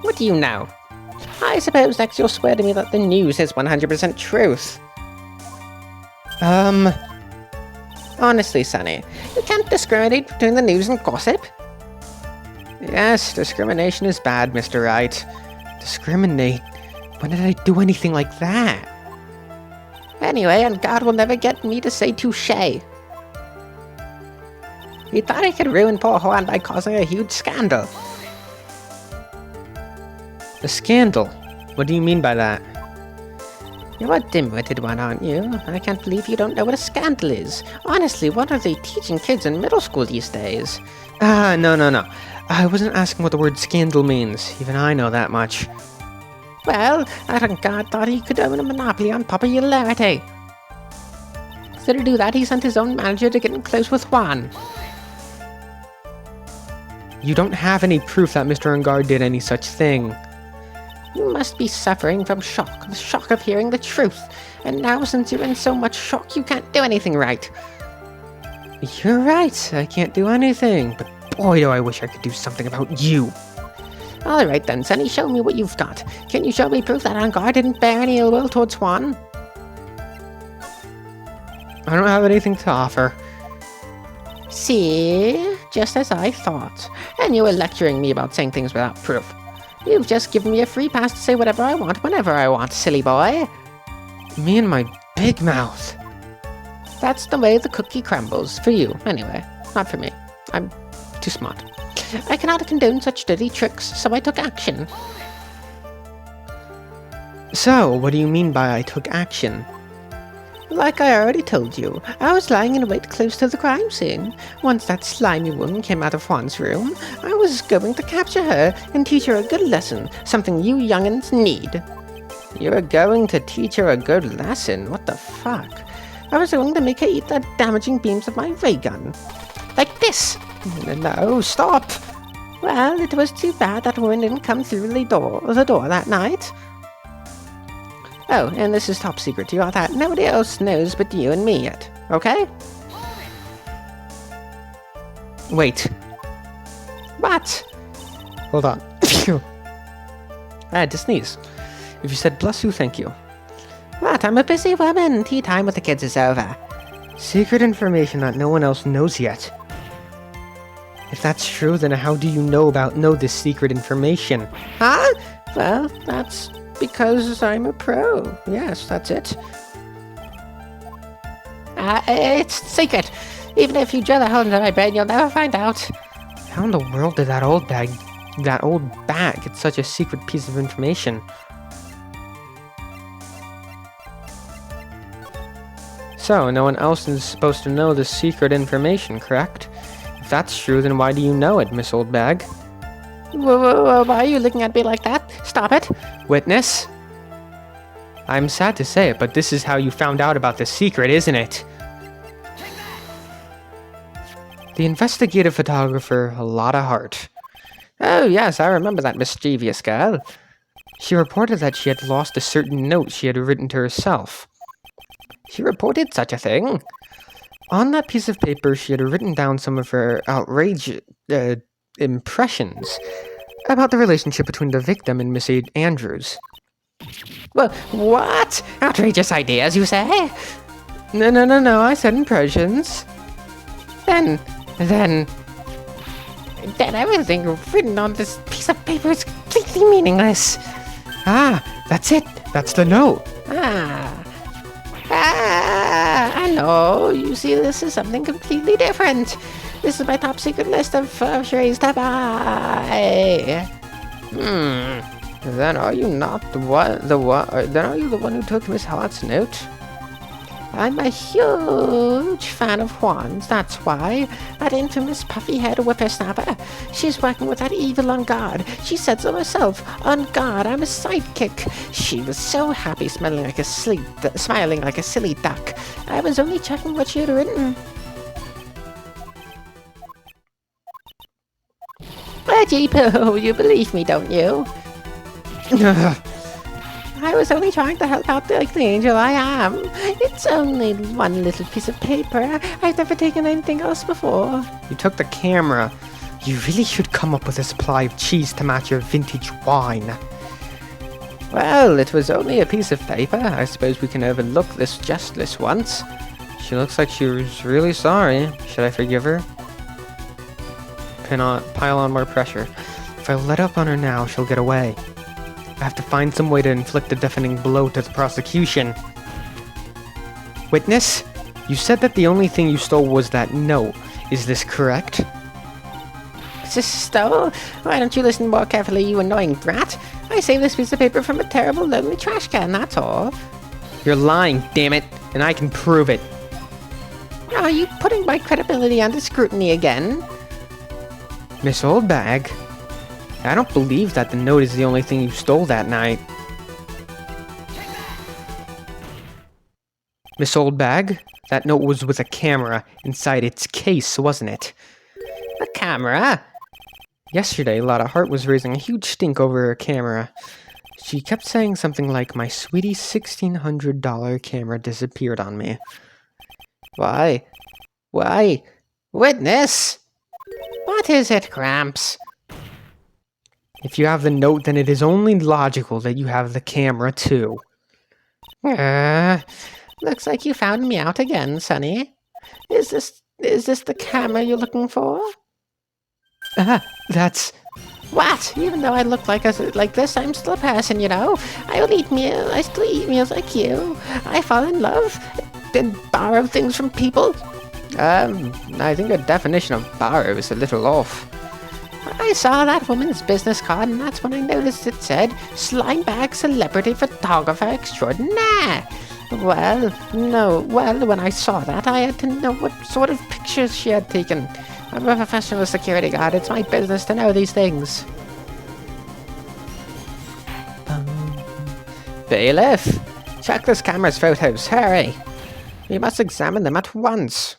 What do you know? I suppose next you'll swear to me that the news is 100% truth. Honestly, Sonny, you can't discriminate between the news and gossip. Yes, discrimination is bad, Mr. Wright. Discriminate? When did I do anything like that? Anyway, and God will never get me to say touché. He thought he could ruin poor Juan by causing a huge scandal. A scandal? What do you mean by that? You're a dim-witted one, aren't you? I can't believe you don't know what a scandal is. Honestly, what are they teaching kids in middle school these days? No. I wasn't asking what the word scandal means. Even I know that much. Well, that God thought he could own a monopoly on popularity. So to do that, he sent his own manager to get in close with Juan. You don't have any proof that Mr. Ungard did any such thing. You must be suffering from shock, the shock of hearing the truth. And now, since you're in so much shock, you can't do anything right. You're right, I can't do anything. But boy, do I wish I could do something about you. Alright then, Sonny, show me what you've got. Can you show me proof that Ungard didn't bear any ill will towards Juan? I don't have anything to offer. See? Just as I thought. And you were lecturing me about saying things without proof. You've just given me a free pass to say whatever I want, whenever I want, silly boy. Me and my big mouth. That's the way the cookie crumbles. For you, anyway. Not for me. I'm too smart. I cannot condone such dirty tricks, so I took action. So, what do you mean by I took action? Like I already told you, I was lying in wait close to the crime scene. Once that slimy woman came out of Juan's room, I was going to capture her and teach her a good lesson, something you young'uns need. You were going to teach her a good lesson? What the fuck? I was going to make her eat the damaging beams of my ray gun. Like this! No, stop! Well, it was too bad that woman didn't come through the door that night. Oh, and this is top secret. You got that? Nobody else knows but you and me yet, okay? Wait. What? Hold on. I had to sneeze. If you said bless you, thank you. What? I'm a busy woman. Tea time with the kids is over. Secret information that no one else knows yet. If that's true, then how do you know this secret information? Huh? Well, that's because I'm a pro. Yes, that's it. It's secret. Even if you drill a hole into my brain, you'll never find out. How in the world did that old bag get such a secret piece of information? So, no one else is supposed to know this secret information, correct? If that's true, then why do you know it, Miss Oldbag? Why are you looking at me like that? Stop it! Witness? I'm sad to say it, but this is how you found out about the secret, isn't it? The investigative photographer, a lot of heart. Oh yes, I remember that mischievous girl. She reported that she had lost a certain note she had written to herself. She reported such a thing. On that piece of paper, she had written down some of her outrageous impressions about the relationship between the victim and Miss Andrews. Well, what? Outrageous ideas, you say? No, I said impressions. Then everything written on this piece of paper is completely meaningless. Ah, that's it. That's the note. I know. You see, this is something completely different. This is my top secret list of furries to buy. Then are you not then are you the one who took Miss Hart's note? I'm a huge fan of Juan's, that's why. That infamous puffy-haired whippersnapper. She's working with that evil on guard. She said so herself. On guard, I'm a sidekick. She was so happy, smiling like a silly duck. I was only checking what she had written. Gee-poo, you believe me, don't you? I was only trying to help out like the angel I am. It's only one little piece of paper. I've never taken anything else before. You took the camera. You really should come up with a supply of cheese to match your vintage wine. Well, it was only a piece of paper. I suppose we can overlook this once. She looks like she was really sorry. Should I forgive her? Pile on more pressure. If I let up on her now, she'll get away. I have to find some way to inflict a deafening blow to the prosecution. Witness, you said that the only thing you stole was that note. Is this correct? Stole? Why don't you listen more carefully, you annoying brat? I saved this piece of paper from a terrible, lonely trash can, that's all. You're lying, damn it, and I can prove it. Are you putting my credibility under scrutiny again? Miss Oldbag, I don't believe that the note is the only thing you stole that night. Miss Oldbag, that note was with a camera inside its case, wasn't it? A camera? Yesterday, Lotta Hart was raising a huge stink over her camera. She kept saying something like, "My sweetie $1,600 camera disappeared on me." Why? Witness? What is it, Gramps? If you have the note, then it is only logical that you have the camera, too. Looks like you found me out again, Sonny. Is this the camera you're looking for? That's... What? Even though I look like this, I'm still a person, you know? I still eat meals like you. I fall in love and borrow things from people. I think your definition of borrow is a little off. I saw that woman's business card, and that's when I noticed it said, Slimebag Celebrity Photographer Extraordinaire. Well, when I saw that, I had to know what sort of pictures she had taken. I'm a professional security guard. It's my business to know these things. Bailiff, check this camera's photos. Hurry. We must examine them at once.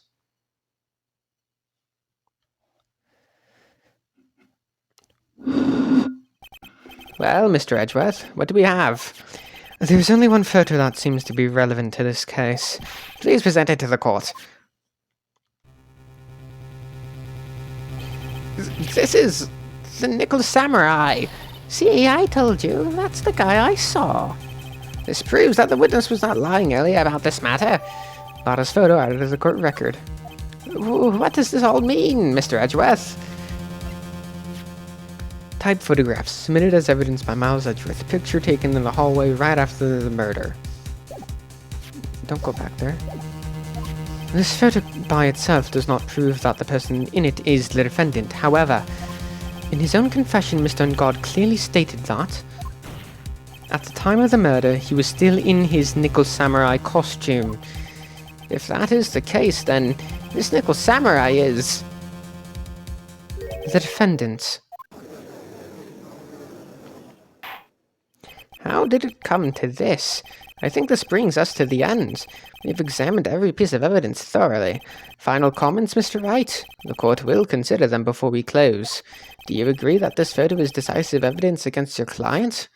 Well, Mr. Edgeworth, what do we have? There's only one photo that seems to be relevant to this case. Please present it to the court. This is the Nickel Samurai. See, I told you, that's the guy I saw. This proves that the witness was not lying earlier about this matter. Lotta's photo added to the court record. What does this all mean, Mr. Edgeworth? Typed photographs submitted as evidence by Miles Edgeworth. Picture taken in the hallway right after the murder. Don't go back there. This photo by itself does not prove that the person in it is the defendant. However, in his own confession, Mr. Ungod clearly stated that at the time of the murder, he was still in his Nickel Samurai costume. If that is the case, then this Nickel Samurai is the defendant. How did it come to this? I think this brings us to the end. We've examined every piece of evidence thoroughly. Final comments, Mr. Wright? The court will consider them before we close. Do you agree that this photo is decisive evidence against your client?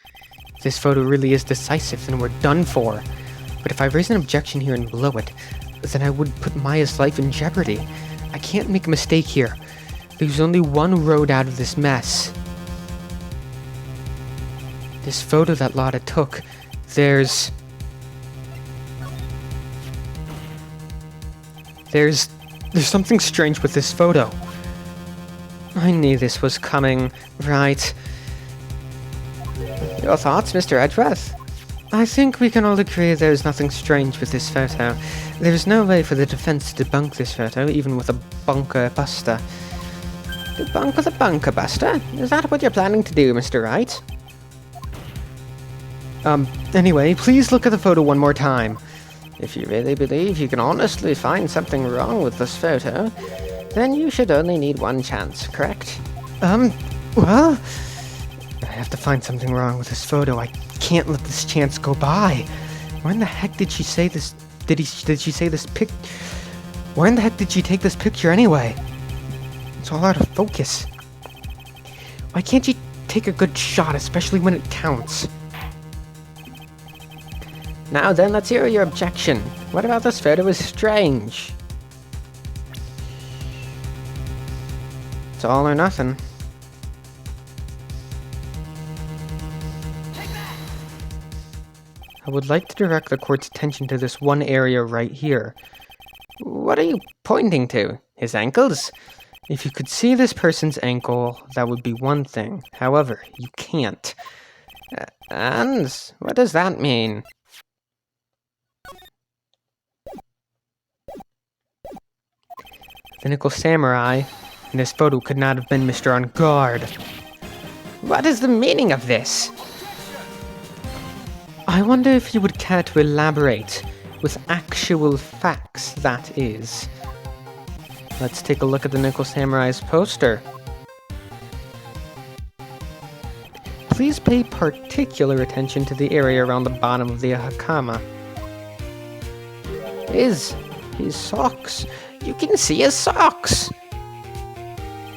If this photo really is decisive, then we're done for. But if I raise an objection here and blow it, then I would put Maya's life in jeopardy. I can't make a mistake here. There's only one road out of this mess. This photo that Lotta took, there's something strange with this photo. I knew this was coming, right? Your thoughts, Mr. Edgeworth? I think we can all agree there's nothing strange with this photo. There's no way for the defense to debunk this photo, even with a bunker buster. Debunk with a bunker buster? Is that what you're planning to do, Mr. Wright? Anyway, please look at the photo one more time. If you really believe you can honestly find something wrong with this photo, then you should only need one chance, correct? Well, I have to find something wrong with this photo. I can't let this chance go by. Why in the heck did she say this? Did she say this pic? Why in the heck did she take this picture anyway? It's all out of focus. Why can't you take a good shot, especially when it counts? Now then, let's hear your objection. What about this photo is strange? It's all or nothing. I would like to direct the court's attention to this one area right here. What are you pointing to? His ankles? If you could see this person's ankle, that would be one thing. However, you can't. And what does that mean? The nickel samurai in this photo could not have been Mr. On Guard. What is the meaning of this? I wonder if you would care to elaborate with actual facts, that is. Let's take a look at the nickel samurai's poster. Please pay particular attention to the area around the bottom of the hakama. His socks. You can see his socks!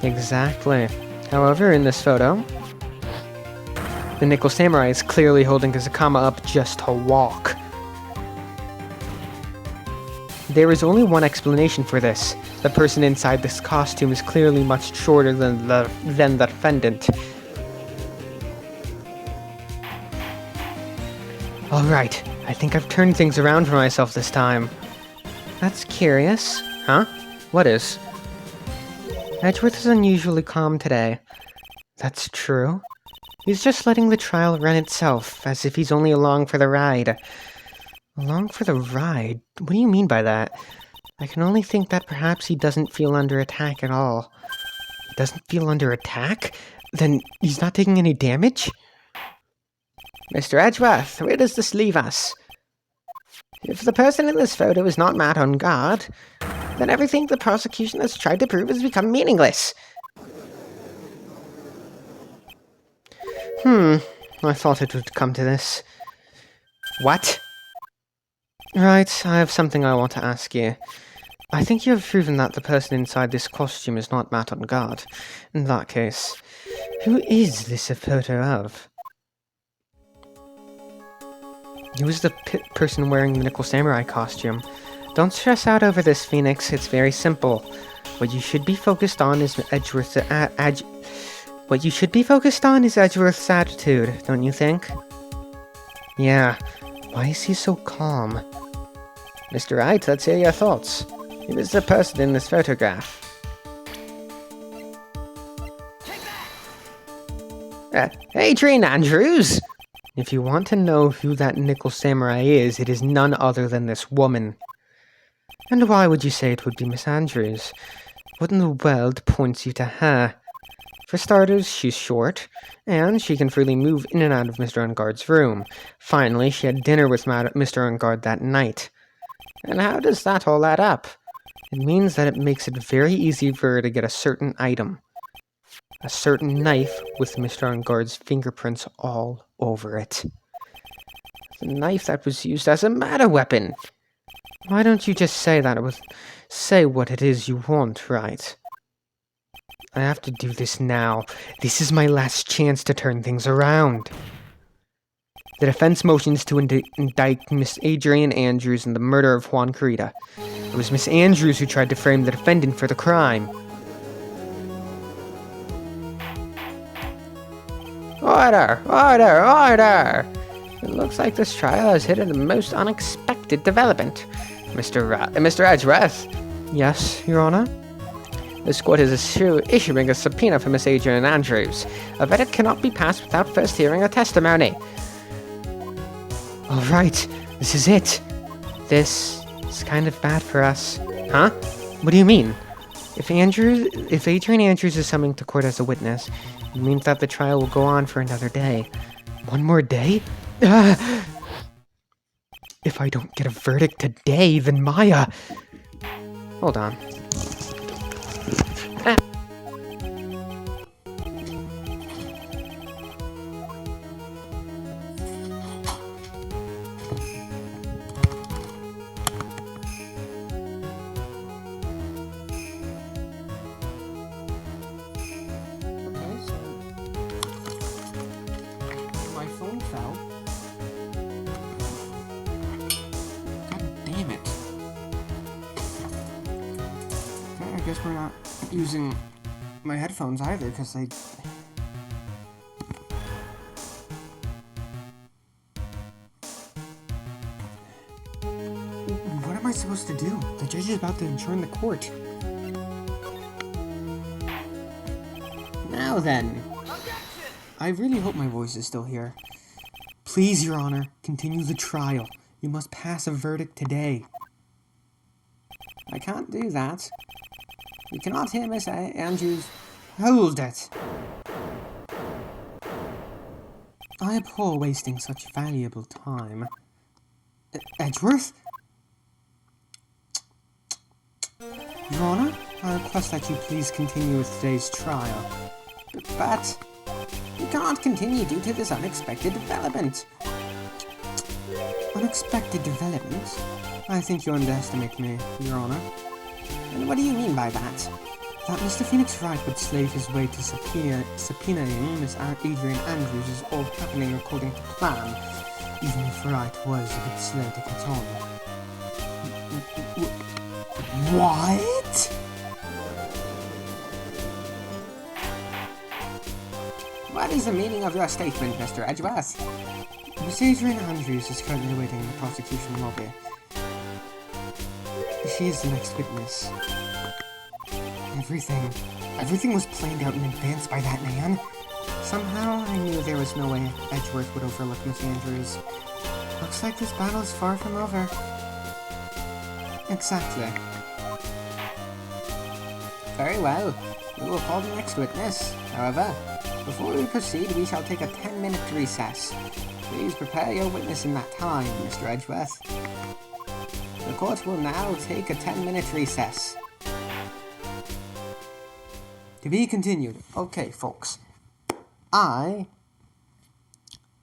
Exactly. However, in this photo, the nickel samurai is clearly holding his hakama up just to walk. There is only one explanation for this. The person inside this costume is clearly much shorter than the defendant. Alright, I think I've turned things around for myself this time. That's curious. Huh? What is? Edgeworth is unusually calm today. That's true. He's just letting the trial run itself, as if he's only along for the ride. Along for the ride? What do you mean by that? I can only think that perhaps he doesn't feel under attack at all. He doesn't feel under attack? Then he's not taking any damage? Mr. Edgeworth, where does this leave us? If the person in this photo is not Matt on guard, then everything the prosecution has tried to prove has become meaningless. I thought it would come to this. What? Right, I have something I want to ask you. I think you have proven that the person inside this costume is not Matt on guard. In that case, who is this a photo of? Who is the person wearing the nickel samurai costume? Don't stress out over this, Phoenix. It's very simple. What you should be focused on is Edgeworth's Edgeworth's attitude, don't you think? Yeah. Why is he so calm? Mr. Wright, let's hear your thoughts. Who is the person in this photograph? Adrian Andrews! If you want to know who that nickel samurai is, it is none other than this woman. And why would you say it would be Miss Andrews? What in the world points you to her? For starters, she's short, and she can freely move in and out of Mr. Unguard's room. Finally, she had dinner with Mr. Ungard that night. And how does that all add up? It means that it makes it very easy for her to get a certain item. A certain knife with Mr. Ungard's fingerprints all over it. The knife that was used as a murder weapon. Why don't you just say what it is you want, right? I have to do this now. This is my last chance to turn things around. The defense motions to indict Miss Adrian Andrews in the murder of Juan Carita. It was Miss Andrews who tried to frame the defendant for the crime. Order! Order! Order! It looks like this trial has hit a most unexpected development. Mr. Edgeworth? Yes, Your Honor? This court is issuing a subpoena for Miss Adrian Andrews. A verdict cannot be passed without first hearing her testimony. All right, this is it. This is kind of bad for us. Huh? What do you mean? If Adrian Andrews is summoned to court as a witness, it means that the trial will go on for another day. One more day? If I don't get a verdict today, then Maya... Hold on. My phone fell. God damn it. Okay, I guess we're not using my headphones either, because they... What am I supposed to do? The judge is about to adjourn the court. Now then. I really hope my voice is still here. Please, Your Honor, continue the trial. You must pass a verdict today. I can't do that. You cannot hear Miss Andrews. Hold it! I abhor wasting such valuable time. Edgeworth? Your Honor, I request that you please continue with today's trial. But you cannot continue due to this unexpected development. Unexpected development? I think you underestimate me, Your Honor. And what do you mean by that? That Mr. Phoenix Wright would slave his way to subpoenaing Miss Adrian Andrews is all happening according to plan, even if Wright was a bit slow to catch on. What? What is the meaning of your statement, Mr. Edgeworth? Miss Adrian Andrews is currently waiting in the prosecution lobby. She is the next witness. Everything was planned out in advance by that man. Somehow, I knew there was no way Edgeworth would overlook Miss Andrews. Looks like this battle is far from over. Exactly. Very well. We will call the next witness. However, before we proceed, we shall take a 10-minute recess. Please prepare your witness in that time, Mr. Edgeworth. The court will now take a 10-minute recess. To be continued. Okay, folks. I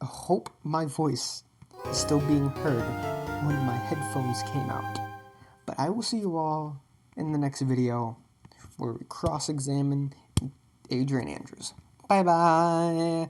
hope my voice is still being heard when my headphones came out. But I will see you all in the next video where we cross-examine Adrian Andrews. Bye-bye!